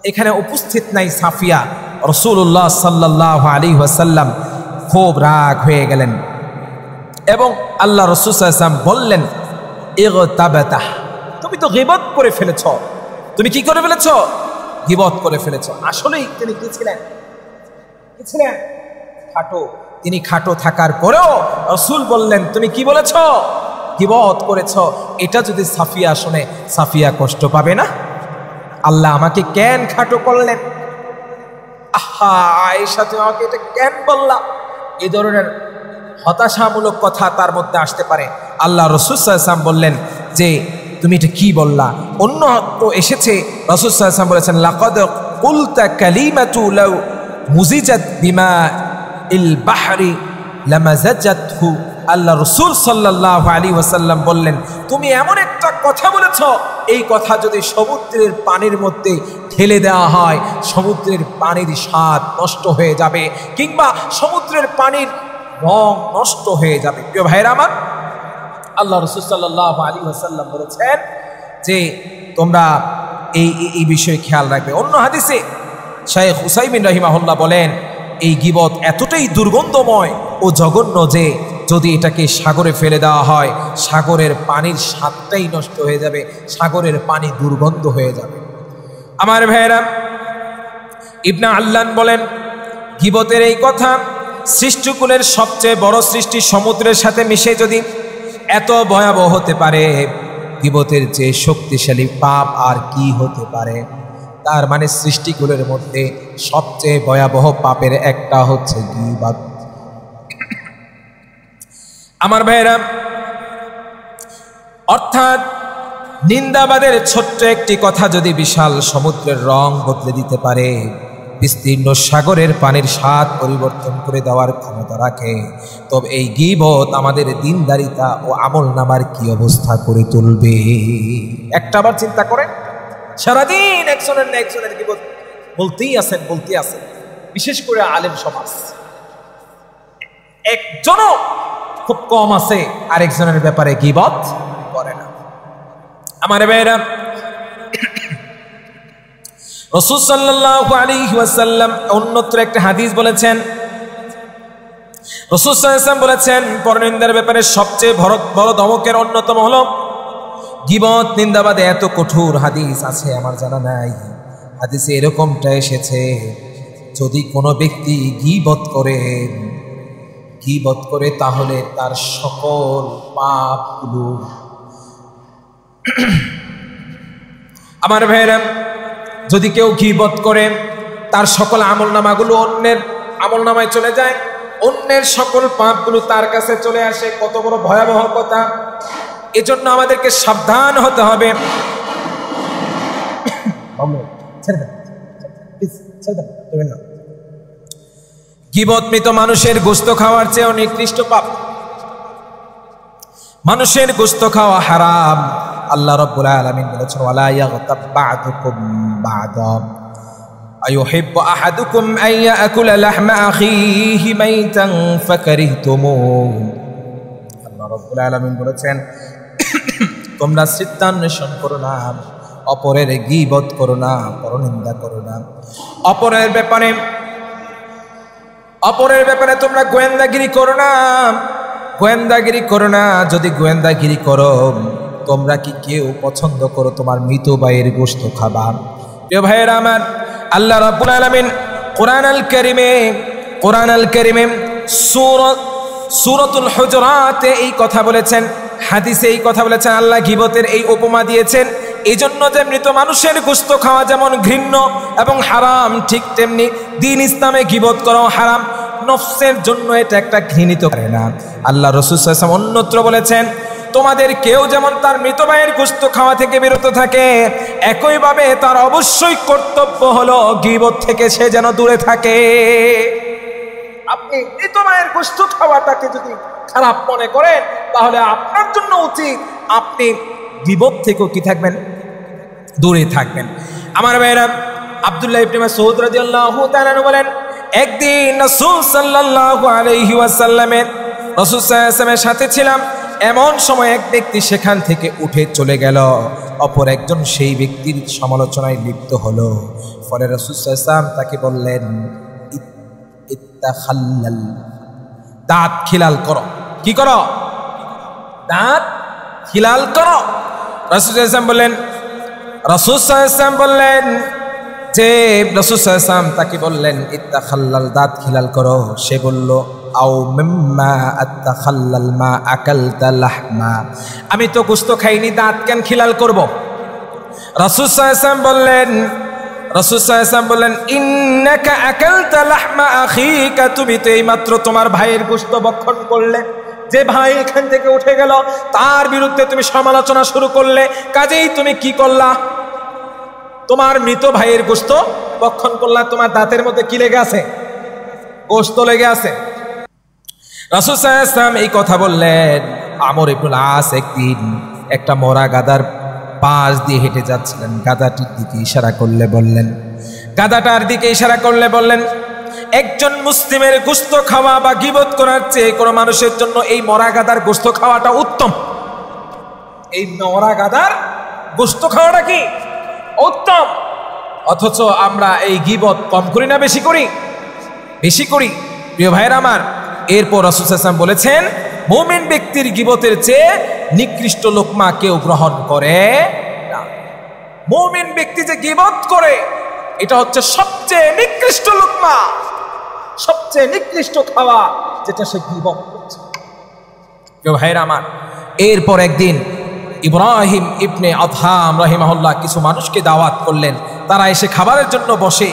এখানে উপস্থিত নাই সাফিয়া। রাসূলুল্লাহ সাল্লাল্লাহু আলাইহি ওয়াসাল্লাম খুব রাগ হয়ে গেলেন এবং আল্লাহ রাসূল সাল্লাল্লাহু আলাইহি ওয়াসাল্লাম বললেন, ইগতাবাতা, তুমি তো গীবত করে ফেলেছ। তুমি কি করে ফেলেছ? গীবত করে ফেলেছ। আসলেই তিনি কি ছিলেন? খাটো। তিনি খাটো থাকার পরেও রাসূল বললেন, তুমি কি বলেছ? গীবত করেছ। এটা যদি সাফিয়া শুনে, সাফিয়া কষ্ট পাবে না? আল্লাহ আমাকে কেন খাটো করলেন? আহা আয়েশা, তুমি আমাকে এটা কেন বললা? এই ধরনের হতাশামূলক কথা তার মধ্যে আসতে পারে। আল্লাহ রাসূল সাল্লাল্লাহু আলাইহি ওয়াসাল্লাম বললেন যে তুমি এটা কি বললা? অন্য তো এসেছে, রাসূল সাল্লাল্লাহু আলাইহি ওয়াসাল্লাম বলেছেন, লাকাদ কুলতা কালিমাতু লাউ মুজিজাত বিমা ইল বাহরি লামাজাজাতহু। আল্লাহ রাসূল সাল্লাল্লাহু আলাইহি ওয়াসাল্লাম বললেন, তুমি এমন একটা কথা বলেছ, এই কথা যদি সমুদ্রের পানির মধ্যে ঢেলে দেওয়া হয়, সমুদ্রের পানির স্বাদ নষ্ট হয়ে যাবে, কিংবা সমুদ্রের পানির রং নষ্ট হয়ে যাবে। প্রিয় ভাইরা আমার, আল্লাহ রাসূল সাল্লাল্লাহু আলাইহি ওয়াসাল্লাম বলেছেন যে তোমরা এই বিষয়ে খেয়াল রাখবে। অন্য হাদিসে শাইখ উসাইমিন রাহিমাহুল্লাহ বলেন, এই গীবত এতটাই দুর্গন্ধময় ও জঘন্য যে যদি এটাকে সাগরে ফেলে দেওয়া হয়, সাগরের পানির স্বাদটাই নষ্ট হয়ে যাবে, সাগরের পানি দুর্গন্ধ হয়ে যাবে। আমার ভাইয়েরা, ইবনে আল্লান বলেন, গীবতের এই কথা সৃষ্টিকুলের সবচেয়ে বড় সৃষ্টি সমুদ্রের সাথে মিশে যদি এত ভয়াবহ হতে পারে, গীবতের যে শক্তিশালী পাপ আর কি হতে পারে? তার মানে সৃষ্টিকুলের মধ্যে সবচেয়ে ভয়াবহ পাপের একটা হচ্ছে গীবত। আমার ভাইয়েরা, অর্থাৎ নিন্দাবাদের ছোট্ট একটি কথা যদি বিশাল সমুদ্রের রং বদলে দিতে পারে, বিস্তীর্ণ সাগরের পানির স্বাদ পরিবর্তন করে দেওয়ার ক্ষমতা রাখে, তবে এই গীবত আমাদের দিনদারিতা ও আমলনামার কি অবস্থা করে তুলবে? একটাবার চিন্তা করেন, সারাদিন একজনের না একজনের গীবত বলতেই আছেন। বিশেষ করে আলেম সমাজ, একজনও খুব কম আছে আরেকজনের ব্যাপারে গীবত করে না। আমার ভাইরা, রাসূল সাল্লাল্লাহু আলাইহি ওয়াসাল্লাম অন্যত্র একটা হাদিস বলেছেন, রাসূল সাল্লাল্লাহু আলাইহি ওয়াসাল্লাম বলেছেন, পরনিন্দার ব্যাপারে সবচেয়ে বড় ধমকের অন্যতম হলো গীবত। নিন্দাবাদে এত কঠোর হাদিস আছে আমার জানা নাই। হাদিসে এরকমটা এসেছে, যদি কোনো ব্যক্তি গীবত করে তাহলে তার সকল পাপগুলো, আমার ভাইরা, যদি কেউ গীবত করে তার সকল আমলনামাগুলো অন্যের আমলনামায় চলে যায়, অন্যের সকল পাপগুলো তার কাছে চলে আসে। কত বড় ভয়াবহ কথা! এজন্য আমাদেরকে সাবধান হতে হবে। গীবত মৃত মানুষের গোশত খাওয়ার চেয়েও নিকৃষ্ট পাপ। মানুষের গোশত খাওয়া হারাম। আল্লাহ রাব্বুল আলামিন বলেছেন, ওয়ালা ইয়াগতাব বা'দুকুম বা'দা আইয়ুহিব্বু আহাদুকুম আন ইয়াকুলা লাহমা আখিহি মাইতান ফাকারিহতুমুহু। আল্লাহ রাব্বুল আলামিন বলেছেন, তোমরা চিত্তান্বেষণ করো না, অপরের গীবত করো না, পরনিন্দা করো না, অপরের ব্যাপারে তোমরা গোয়েন্দাগিরি করো না, গোয়েন্দাগিরি করো না। যদি গোয়েন্দাগিরি করো, তোমরা কি কেউ পছন্দ করো তোমার মৃত ভাইয়ের গোশত খাবা? প্রিয় ভাইয়েরা আমার, আল্লাহ রাব্বুল আলামিন কোরআন আল কারীমে সূরাতুল হুজুরাতে এই কথা বলেছেন, হাদিসে এই কথা বলেছেন। আল্লাহ গীবতের এই উপমা দিয়েছেন এই জন্য যে মৃত মানুষের গোশত খাওয়া যেমন ঘৃণ্য এবং হারাম, ঠিক তেমনি দ্বীন ইসলামে গীবত করাও হারাম। নফসের জন্য এটা একটা ঘৃণিত করে না। আল্লাহ রাসূল সাল্লাল্লাহু আলাইহি ওয়াসাল্লাম অন্যত্র বলেছেন, তোমাদের কেউ যেমন তার মৃত ভাইয়ের গোশত খাওয়া থেকে বিরত থাকে, একইভাবে তার অবশ্যই কর্তব্য হলো গীবত থেকে সে যেন দূরে থাকে। আপনি মৃত ভাইয়ের গোশত খাওয়াটাকে যদি খারাপ মনে করেন, তাহলে আপনার জন্য উচিত আপনি গীবত থেকেও কি থাকবেন? দূরে থাকবেন। আমার ভাইরা, আব্দুল্লাহ ইবনে মাসউদ রাদিয়াল্লাহু তাআলা বলেন, একদিন রাসূল সাল্লাল্লাহু আলাইহি ওয়াসাল্লামের সাথে ছিলাম। এমন সময় এক ব্যক্তি সেখান থেকে উঠে চলে গেল, অপর একজন সেই ব্যক্তির সমালোচনায় লিপ্ত হলো। ফলে রাসূল সাল্লাল্লাহু আলাইহি ওয়াসাল্লাম তাকে বললেন, ইত্তাখাল্লাল, দাঁত খিলাল করো। কি করো? দাঁত খিলাল করো। রাসূল সাল্লাল্লাহু আলাইহি ওয়াসাল্লাম বললেন যে রাসূল সাল্লাল্লাহু আলাইহি ওয়াসাল্লাম তাকে বললেন, ইত্তাখাল্লাল, দাঁত খিলাল করো। সে বলল, আও মিম্মা আত্তাখাল্লাল মা আকালতা লাহমা, আমি তো গোশত খাইনি, দাঁত কেন খিলাল করব? রাসূল সাল্লাল্লাহু আলাইহি ওয়াসাল্লাম বললেন, ইন্নাকা আকালতা লাহমা আখিকা, তুমি তো এইমাত্র তোমার ভাইয়ের গোশত ভক্ষণ করলে। যে ভাই এখান থেকে উঠে গেল, তার বিরুদ্ধে তুমি সমালোচনা শুরু করলে, কাজেই তুমি কি করলা? তোমার মৃত ভাইয়ের গোশত ভক্ষণ করলা। তোমার দাঁতের মধ্যে কি লেগে আছে? গোশত লেগে আছে। রাসূল সাল্লাল্লাহু আলাইহি ওয়াসাল্লাম এই কথা বললেন। আমর ইবনুল আস একদিন একটা মরা গাধার পাশ দিয়ে হেঁটে যাচ্ছিলেন। গাধাটার দিকে ইশারা করলে বললেন, একজন মুসলিমের গোশত খাওয়া বা গীবত করার চেয়ে কোনো মানুষের জন্য এই মরা গাধার গোশত খাওয়াটা উত্তম। এই মরা গাধার গোশত খাওয়াটা কি উত্তম। অথচ আমরা এই গীবত কম করি না বেশি করি? বেশি করি। প্রিয় ভাইরা আমার, এরপর রাসূল সাল্লাল্লাহু আলাইহি ওয়াসাল্লাম বলেছেন, মুমিন ব্যক্তির গীবতের চেয়ে নিকৃষ্ট লোকমা কেউ গ্রহণ করে না। মুমিন ব্যক্তি যে গীবত করে, এটা হচ্ছে সবচেয়ে নিকৃষ্ট লোকমা, সবচেয়ে নিকৃষ্ট খাওয়া, যেটা সে গীবত করছে। প্রিয় ভাইরা আমার, এরপর একদিন ইব্রাহিম ইবনে আদহাম রাহিমাহুল্লাহ কিছু মানুষকে দাওয়াত করলেন। তারা এসে খাবারের জন্য বসে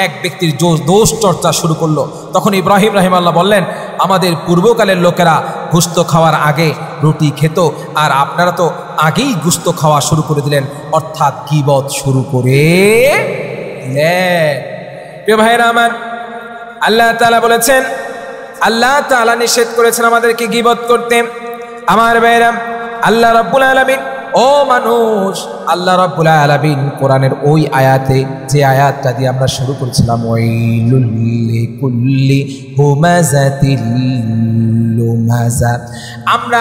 এক ব্যক্তির দোষ চর্চা শুরু করলো। তখন ইব্রাহিম রাহিমাহুল্লাহ বললেন, আমাদের পূর্বকালের লোকেরা গোশত খাওয়ার আগে রুটি খেত, আর আপনারা তো আগেই গোশত খাওয়া শুরু করে দিলেন, অর্থাৎ গীবত শুরু করে দিলেন। প্রিয় ভাইরা আমার, আল্লাহ তাআলা বলেছেন, আল্লাহ তাআলা নিষেধ করেছেন আমাদেরকে গীবত করতে। আমার ভাইরা, আল্লাহ রাব্বুল আলামিন, ও মানুষ, আল্লাহ রাব্বুল আলামিন কোরআনের ওই আয়াতে, যে আয়াতটা দিয়ে আমরা শুরু করেছিলাম, ওয়াইলুল লিকুল্লি হুমাযাতিল লুমাযা,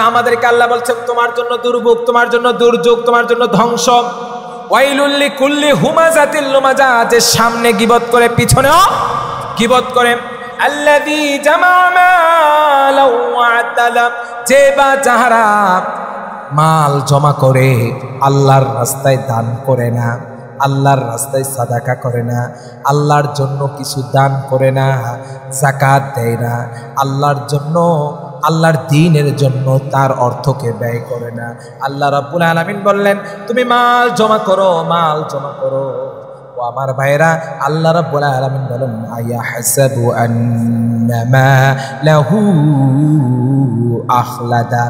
আমাদেরকে আল্লাহ বলছেন তোমার জন্য দুর্ভোগ, তোমার জন্য দুর্যোগ, তোমার জন্য ধ্বংস। ওয়াইলুল লিকুল্লি হুমাযাতিল লুমাযা, যে সামনে গীবত করে পিছনেও গীবত করে। আল্লাযী জামা মালাও ওয়া আদ্দাদা, যে বা যাহারা মাল জমা করে আল্লাহর রাস্তায় দান করে না, আল্লাহর রাস্তায় সাদাকা করে না, আল্লাহর জন্য কিছু দান করে না, যাকাত দেয় না, আল্লাহর জন্য, আল্লাহর দ্বীনের জন্য তার অর্থকে ব্যয় করে না। আল্লাহ রাব্বুল আলামিন বললেন, তুমি মাল জমা করো, মাল জমা করো। ও আমার ভাইরা, আল্লাহ রাব্বুল আলামিন বলেন, আয়াহসাবু আন্না লাহু আখলাদা।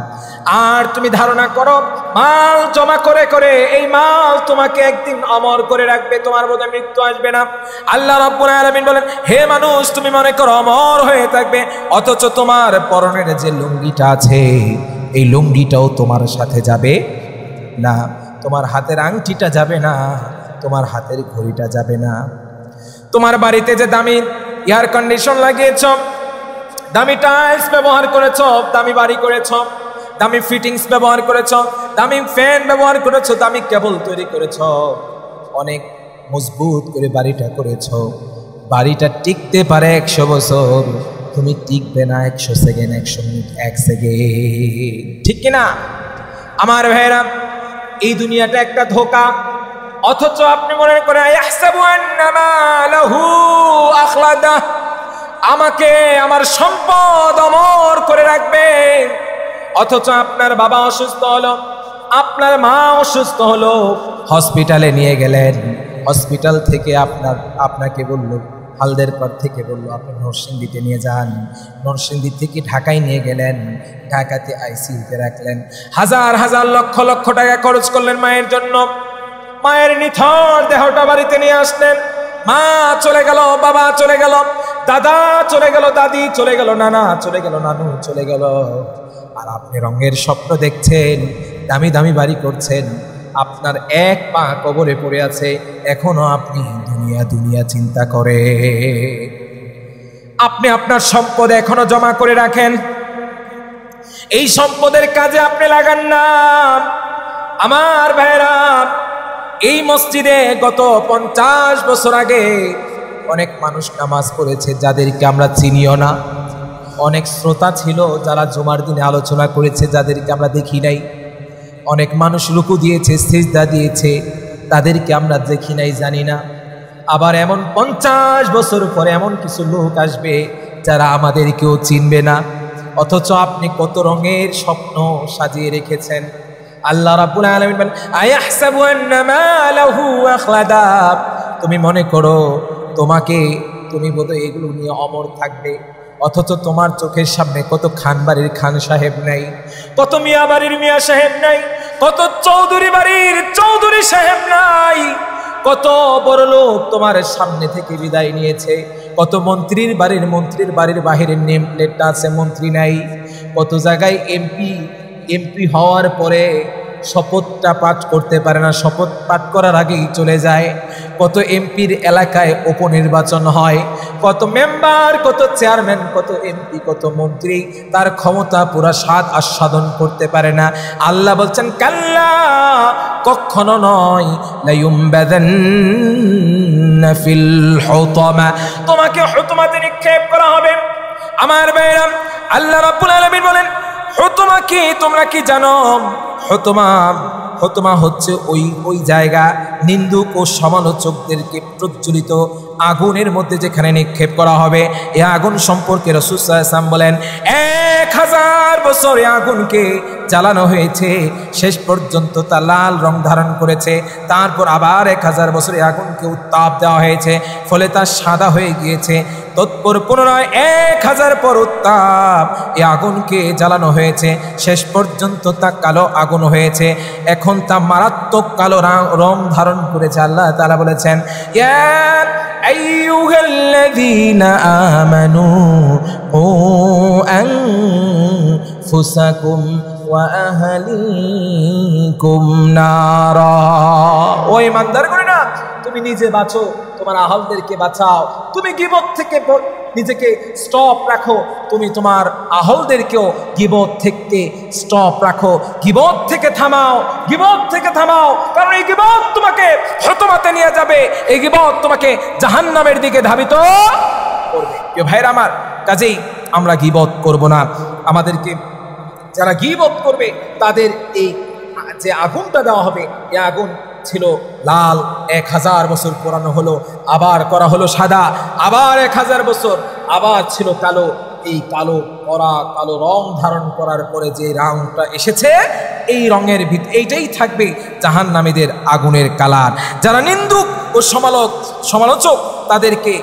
আর তুমি ধারণা করো মাল জমা করে করে এই মাল তোমাকে একদিন অমর করে রাখবে, তোমার বোধ মৃত্যু আসবে না। আল্লাহ রাব্বুল আলামিন বলেন, হে মানুষ তুমি মনে করো অমর হয়ে থাকবে, অথচ তোমার পরনের যে লুঙ্গিটা আছে এই লুঙ্গিটাও তোমার সাথে যাবে না, তোমার হাতের আংটিটা যাবে না, তোমার হাতের ঘড়িটা যাবে না। তোমার বাড়িতে যে দামি এয়ার কন্ডিশন লাগিয়েছ, দামি টাইলস ব্যবহার করেছ, দামি বাড়ি করেছ, দামি ফিটিংস ব্যবহার করেছ, দামি ফ্যান ব্যবহার করেছ, দামি কেবল তৈরি করেছ, অনেক মজবুত করে বাড়িটা করেছ, বাড়িটা টিকতে পারে 100 বছর, তুমি টিকবে না 100 সেকেন্ড, 100 মিনিট, 1 সেকেন্ড, ঠিক কিনা আমার ভাইরা? এই দুনিয়াটা একটা ধোঁকা, অথচ আপনি মনে করেন ইয়াহসাবু আন্নামা লাহু আখলাদা, আমাকে আমার সম্পদ অমর করে রাখবে। অথচ আপনার বাবা অসুস্থ হলো, আপনার মা অসুস্থ হলো, হসপিটালে নিয়ে গেলেন, হসপিটাল থেকে আপনাকে বলল, হালদের পর থেকে বলল আপনি নরসিংদীতে নিয়ে যান, নরসিংদী থেকে ঢাকায় নিয়ে গেলেন, ঢাকাতে আইসিইউতে রাখলেন, হাজার হাজার লক্ষ লক্ষ টাকা খরচ করলেন মায়ের জন্য, মায়ের নিথর দেহটা বাড়িতে নিয়ে আসলেন, মা চলে গেল, বাবা চলে গেল, দাদা চলে গেল, দাদি চলে গেল, নানা চলে গেল, নানু চলে গেল, আর আপনি রঙের স্বপ্ন দেখছেন, দামি দামি বাড়ি করছেন, আপনার এক পা কবরে পড়ে আছে, এখনো আপনি দুনিয়া দুনিয়া চিন্তা করে, আপনি আপনার সম্পদ এখনো জমা করে রাখেন, এই সম্পদের কাজে আপনি লাগান না। আমার ভাইরা, এই মসজিদে গত 50 বছর আগে অনেক মানুষ নামাজ পড়েছে যাদেরকে আমরা চিনিও না, অনেক শ্রোতা ছিল যারা জুমার দিনে আলোচনা করেছে যাদেরকে আমরা দেখি নাই, অনেক মানুষ রুকু দিয়েছে, সিজদা দিয়েছে, তাদেরকে আমরা দেখি নাই, জানি না। আবার এমন 50 বছর পরে এমন কিছু লোক আসবে যারা আমাদেরকেও চিনবে না, অথচ আপনি কত রঙের স্বপ্ন সাজিয়ে রেখেছেন। আল্লাহ রাব্বুল আলামিন বলেন, আয়াহসাবু আন্নামা লাহু আখলাদা, তুমি মনে করো তুমি বোধহয় এগুলো নিয়ে অমর থাকবে, অথচ তোমার চোখের সামনে কত খান বাড়ির খান সাহেব নাই, কত মিয়া বাড়ির মিয়া সাহেব নাই, কত চৌধুরী বাড়ির চৌধুরী সাহেব নাই, কত বড় লোক তোমার সামনে থেকে বিদায় নিয়েছে, কত মন্ত্রীর বাড়ির বাহিরের নেম প্লেটটা আছে, মন্ত্রী নাই, কত জায়গায় এমপি হওয়ার পরে শপথটা পাঠ করতে পারে না, শপথ পাঠ করার আগেই চলে যায়, কত এমপির এলাকায় উপনির্বাচন হয়, কত মেম্বার, কত চেয়ারম্যান, কত এমপি, কত মন্ত্রী তার ক্ষমতা পুরা স্বাদ আস্বাদন করতে পারে না। আল্লাহ বলছেন, কাল্লা, কখনো নয়, লায়ুমবাযান্না ফিল হুতামা, তোমাকে হুতামাতে নিক্ষেপ করা হবে। আমার ভাইরা, আল্লাহ রাব্বুল আলামিন বলেন, হুতামা কি তোমরা কি জানো? হুতামা হচ্ছে ওই জায়গা নিন্দুক ও সমালোচকদেরকে প্রজ্বলিত আগুনের মধ্যে যেখানে নিক্ষেপ করা হবে। এই আগুন সম্পর্কে রাসূল সাল্লাল্লাহু আলাইহি ওয়াসাল্লাম বলেন, 1000 বছর আগুনকে জ্বালানো হয়েছে, শেষ পর্যন্ত তা লাল রং ধারণ করেছে, তারপর আবার 1000 বছর আগুনকে উত্তাপ দেওয়া হয়েছে, ফলে তা সাদা হয়ে গিয়েছে, তৎপর পুনরায় 1000 পর উত্তাপ এই আগুনকে জ্বালানো হয়েছে, শেষ পর্যন্ত তা কালো আগুন হয়েছে, এখন তা মারাত্মক কালো রং ধারণ করেছে। আল্লাহ তাআলা বলেছেন, ইয়া আইয়ুহাল্লাযীনা আমানু কু আনফুসাকুম ওয়া আহলিকুম নারা, ও ঈমানদারগণ, না তুমি নিজে বাঁচো, তোমার আহলদেরকে বাঁচাও, তুমি গীবত থেকে নিজেকে স্টপ রাখো, তুমি তোমার আহলদেরকেও গীবত থেকে স্টপ রাখো, গীবত থেকে থামাও, কারণ এই গীবত তোমাকে হুতামাতে নিয়ে যাবে, এই গীবত তোমাকে জাহান্নামের দিকে ধাবিত করবে। প্রিয় ভাইরা আমার, কাজেই আমরা গীবত করব না। আমাদেরকে যারা গীবত করবে তাদের এই যে আগুনটা দেওয়া হবে, এই আগুন ছিল লাল, 1000 বছর পোড়ানো হলো, আবার করা হলো সাদা, আবার 1000 বছর, আবার ছিল কালো। এই কালো রং ধারণ করার পরে যে রংটা এসেছে, এই রঙের এইটাই থাকবে জাহান্নামীদের আগুনের কালার। যারা নিন্দুক ও সমালোচক তাদেরকে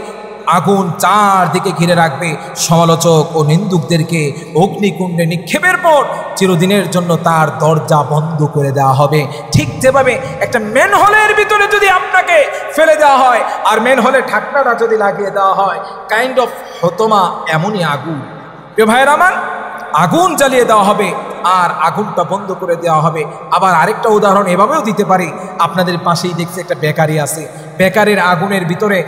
আগুন চারদিকে ঘিরে রাখবে। সমালোচক ও নিন্দুকদেরকে অগ্নিকুণ্ডে নিক্ষেপের পর চিরদিনের জন্য তার দরজা বন্ধ করে দেওয়া হবে। ঠিক যেভাবে একটা ম্যানহোলের ভিতরে যদি আপনাকে ফেলে দেওয়া হয় আর ম্যানহোলের ঢাকনাটা যদি লাগিয়ে দেওয়া হয়, কাইন্ড অফ হতমা এমনই আগুন। প্রিয় ভাইয়ের আমার, আগুন জ্বালিয়ে দেওয়া হবে আর আগুনটা বন্ধ করে দেওয়া হবে। আবার আরেকটা উদাহরণ এভাবেও দিতে পারি, আপনাদের পাশেই দেখছি একটা বেকারি আছে, বেকারির আগুনের ভিতরে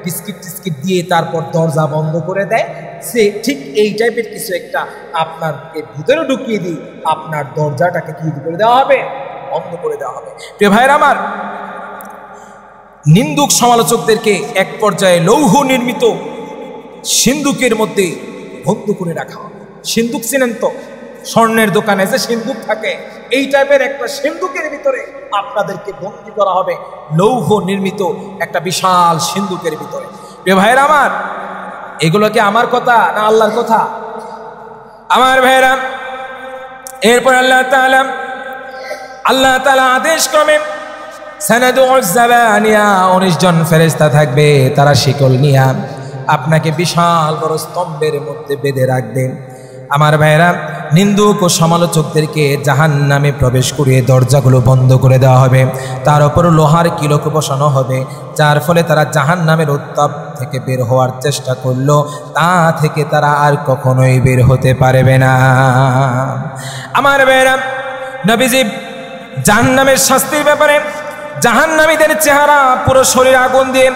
বিস্কিট টিস্কিট দিয়ে তারপর দরজা বন্ধ করে দেয়, সে ঠিক এই টাইপের কিছু একটা আপনাকে ভিতরে ঢুকিয়ে দিই, আপনার দরজাটাকে কি করে দেওয়া হবে? বন্ধ করে দেওয়া হবে। প্রিয় ভাইয়ের আমার, নিন্দুক সমালোচকদেরকে এক পর্যায়ে লৌহ নির্মিত সিন্দুকের মধ্যে বন্ধ করে রাখা হবে। সিন্দুক চিনেন তো? স্বর্ণের দোকানে যে সিন্দুক থাকে, এই টাইপের একটা সিন্দুকের ভিতরে আপনাদেরকে বন্দী করা হবে, লৌহ নির্মিত একটা বিশাল সিন্দুকের ভিতরে। প্রিয় ভাইয়েরা আমার, এগুলো কি আমার কথা না আল্লাহর কথা? আমার ভাইয়েরা, এরপর আল্লাহ তাআলা আদেশ ক্রমে সানাদু'জ জাবানিয়া 19 জন ফেরেশতা থাকবে, তারা শিকল নিয়ে আপনাকে বিশাল বড় স্তম্ভের মধ্যে বেঁধে রাখবেন। আমার ভাইয়েরা, নিন্দুক ও সমালোচকদেরকে জাহান্নামে প্রবেশ করিয়ে দরজাগুলো বন্ধ করে দেওয়া হবে, তার উপর লোহার কিলক বসানো হবে, যার ফলে তারা জাহান্নামের উত্তাপ থেকে বের হওয়ার চেষ্টা করলো, তা থেকে তারা আর কখনোই বের হতে পারবে না। আমার ভাইয়েরা, নবীজি জাহান্নামের শাস্তির ব্যাপারে, জাহান্নামীদের চেহারা পুরো শরীর আগুন দিয়ে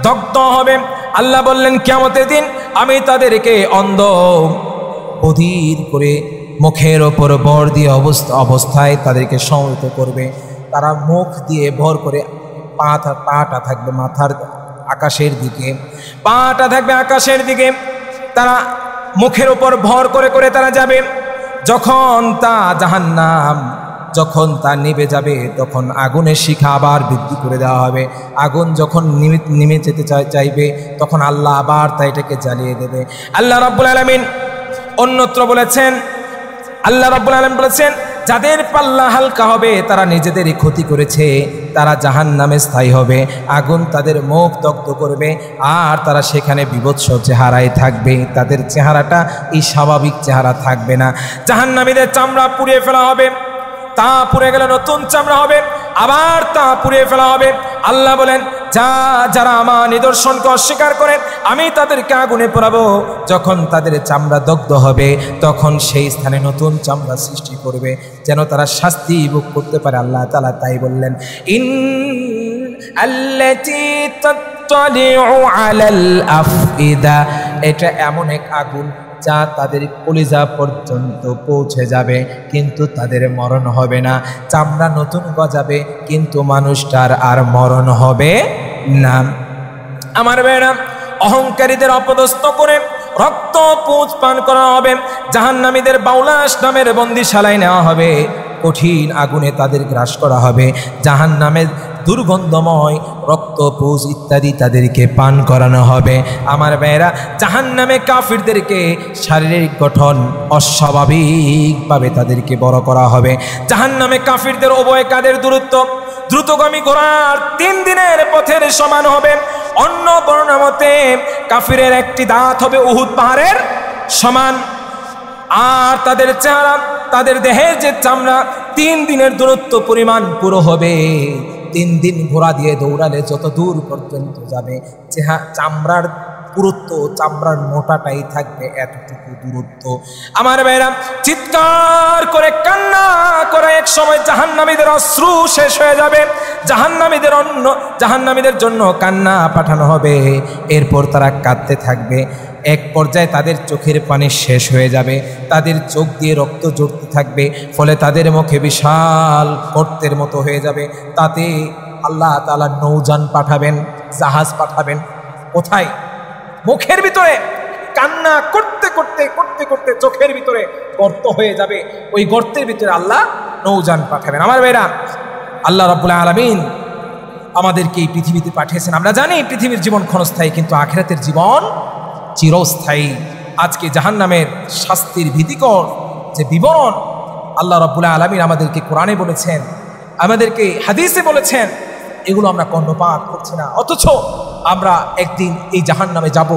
দগ্ধ হবে। আল্লাহ বললেন, কিয়ামতের দিন আমি তাদেরকে অন্ধ বধির করে মুখের ওপর ভর দিয়ে অবস্থায় তাদেরকে সংহত করবে। তারা মুখ দিয়ে ভর করে, পাটা থাকবে মাথার আকাশের দিকে, পাটা থাকবে আকাশের দিকে, তারা মুখের ওপর ভর করে করে তারা যাবে। যখন তা জাহান্নাম যখন তা নিভে যাবে, তখন আগুনের শিখা আবার বৃদ্ধি করে দেওয়া হবে। আগুন যখন নিমে যেতে চাইবে, তখন আল্লাহ আবার তা এটাকে জ্বালিয়ে দেবে। আল্লাহ রাব্বুল আলামিন অন্যত্র বলেছেন, যাদের পাল্লা হালকা হবে তারা নিজেদেরই ক্ষতি করেছে, তারা জাহান্নামে স্থায়ী হবে, আগুন তাদের মুখ দগ্ধ করবে আর তারা সেখানে বিভৎস চেহারায় থাকবে, তাদের চেহারাটা এই স্বাভাবিক চেহারা থাকবে না। জাহান্নামীদের চামড়া পুড়িয়ে ফেলা হবে, তা পুড়ে গেলে নতুন চামড়া হবে, আবার তা পুড়িয়ে ফেলা হবে। আল্লাহ বলেন, যারা আমার নিদর্শনকে অস্বীকার করেন আমি তাদেরকে আগুনে পোড়াবো। যখন তাদের চামড়া দগ্ধ হবে তখন সেই স্থানে নতুন চামড়া সৃষ্টি করবে, যেন তারা শাস্তি ভোগ করতে পারে। আল্লাহ তাআলা তাই বললেন, আল্লাতী তাত্তালিউ আলাল আফইদা, এটা এমন এক আগুন যা তাদের কলিজা পর্যন্ত পৌঁছে যাবে, কিন্তু তাদের মরণ হবে না। চামড়া নতুন গজাবে, কিন্তু মানুষটার আর মরণ হবে না। আমার ভাইরা, অহংকারীদের অপদস্থ করে রক্ত পুঁজ পান করা হবে, জাহান্নামীদের বাউলাস নামের বন্দিশালায় নেওয়া হবে, কঠিন আগুনে তাদের গ্রাস করা হবে, জাহান্নামের দুর্গন্ধময় রক্তপুঁজ ইত্যাদি তাদেরকে পান করানো হবে। আমার ভাইয়েরা, জাহান্নামে কাফিরদেরকে শারীরিক গঠন অস্বাভাবিকভাবে তাদেরকে বড় করা হবে। জাহান্নামে কাফিরদের উভয় কাঁধের দূরত্ব দ্রুতগামী ঘোড়ার 3 দিনের পথের সমান হবে। অন্য বর্ণনা মতে কাফিরের একটি দাঁত হবে উহুদ পাহাড়ের সমান, আর তাদের চেহারা, তাদের দেহের যে চামড়া 3 দিনের দূরত্ব পরিমাণ পুরো হবে। 3 দিন ঘোড়া দিয়ে দৌড়ালে যত দূর পর্যন্ত যাবে, চামড়ার পুরুত্ব, চামড়ার মোটাটাই থাকবে এতটুকু দূরত্ব। আমার ভাইরা, চিৎকার করে কান্না করে এক সময় জাহান্নামীদের অশ্রু শেষ হয়ে যাবে, জাহান্নামীদের জন্য কান্না পাঠানো হবে। এরপর তারা কাঁদতে থাকবে, এক পর্যায়ে তাদের চোখের পানি শেষ হয়ে যাবে, তাদের চোখ দিয়ে রক্ত ঝরতে থাকবে, ফলে তাদের মুখে বিশাল গর্তের মতো হয়ে যাবে। তাতে আল্লাহ তাআলা নৌযান পাঠাবেন, জাহাজ পাঠাবেন। কোথায়? মুখের ভিতরে। কান্না করতে করতে করতে করতে চোখের ভিতরে গর্ত হয়ে যাবে, ওই গর্তের ভিতরে আল্লাহ নৌযান পাঠাবেন। আমার ভাইরা, আল্লাহ রাব্বুল আলামিন আমাদেরকে এই পৃথিবীতে পাঠিয়েছেন। আমরা জানি পৃথিবীর জীবন ক্ষণস্থায়ী, কিন্তু আখিরাতের জীবন চিরস্থায়ী। আজকে জাহান্নামের শাস্তির ভীতিকর যে বিবরণ আল্লাহ রাব্বুল আলামিন আমাদেরকে কোরআনে বলেছেন, আমাদেরকে হাদিসে বলেছেন, এগুলো আমরা কর্ণপাত করছি না। অথচ আমরা একদিন এই জাহান্নামে যাব।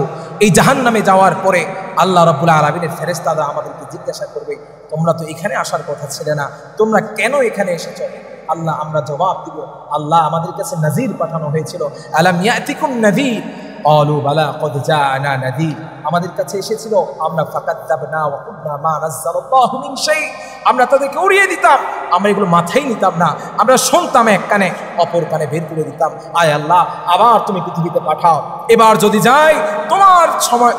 এই জাহান্নামে যাওয়ার পরে আল্লাহ রাব্বুল আলামিনের ফেরেশতারা আমাদেরকে জিজ্ঞাসা করবে, তোমরা তো এখানে আসার কথা ছিল না, তোমরা কেন এখানে এসেছো? আল্লাহ আমরা জবাব দিব, আল্লাহ আমাদের কাছে নাযীর পাঠানো হয়েছিল। আলাম ইয়াতিকুম নাযীর ক্বালু বালা ক্বাদ জাআনা নাযীর, আমাদের কাছে এসেছিল, আমরা ফাকাযযাবনা ওয়া কুলনা মা নাযালাল্লাহু মিন শাই, আমরা তাদেরকে উড়িয়ে দিতাম, আমরা এগুলো মাথায় নিতাম না, আমরা শুনতাম এক কানে, অপর কানে বের করে দিতাম। আয় আল্লাহ, আবার তুমি পৃথিবীতে পাঠাও, এবার যদি যাই তোমার সময়,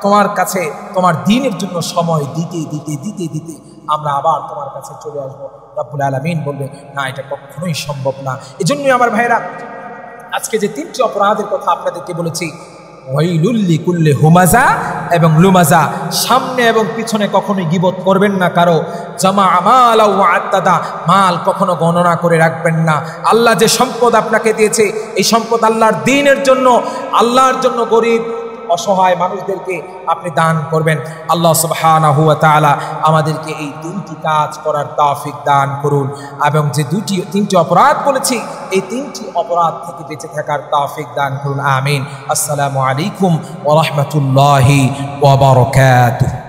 তোমার কাছে তোমার দ্বীনের জন্য সময় দিতে দিতে দিতে দিতে আমরা আবার তোমার কাছে চলে আসবো। রব্বুল আলামিন বলবে, না, এটা কখনোই সম্ভব না। এজন্যই আমার ভাইরা, আজকে যে 3টি অপরাধের কথা আপনাদেরকে বলেছি, ওয়াইলুল লিকুল্লি হুমাজা এবং লুমাজা, সামনে এবং পিছনে কখনোই গীবত করবেন না কারো। জামা আমাল ওয়া আত্তাদা, মাল কখনো গণনা করে রাখবেন না। আল্লাহ যে সম্পদ আপনাকে দিয়েছে, এই সম্পদ আল্লাহর দ্বীনের জন্য, আল্লাহর জন্য গরিব অসহায় মানুষদেরকে আপনি দান করবেন। আল্লাহ সুবহানাহু ওয়া তাআলা আমাদেরকে এই 3টি কাজ করার তৌফিক দান করুন, এবং যে 3টি অপরাধ বলেছি, এই 3টি অপরাধ থেকে বেঁচে থাকার তৌফিক দান করুন। আমিন। আসসালামু আলাইকুম ওয়া রাহমাতুল্লাহি ওয়া বারাকাতুহু।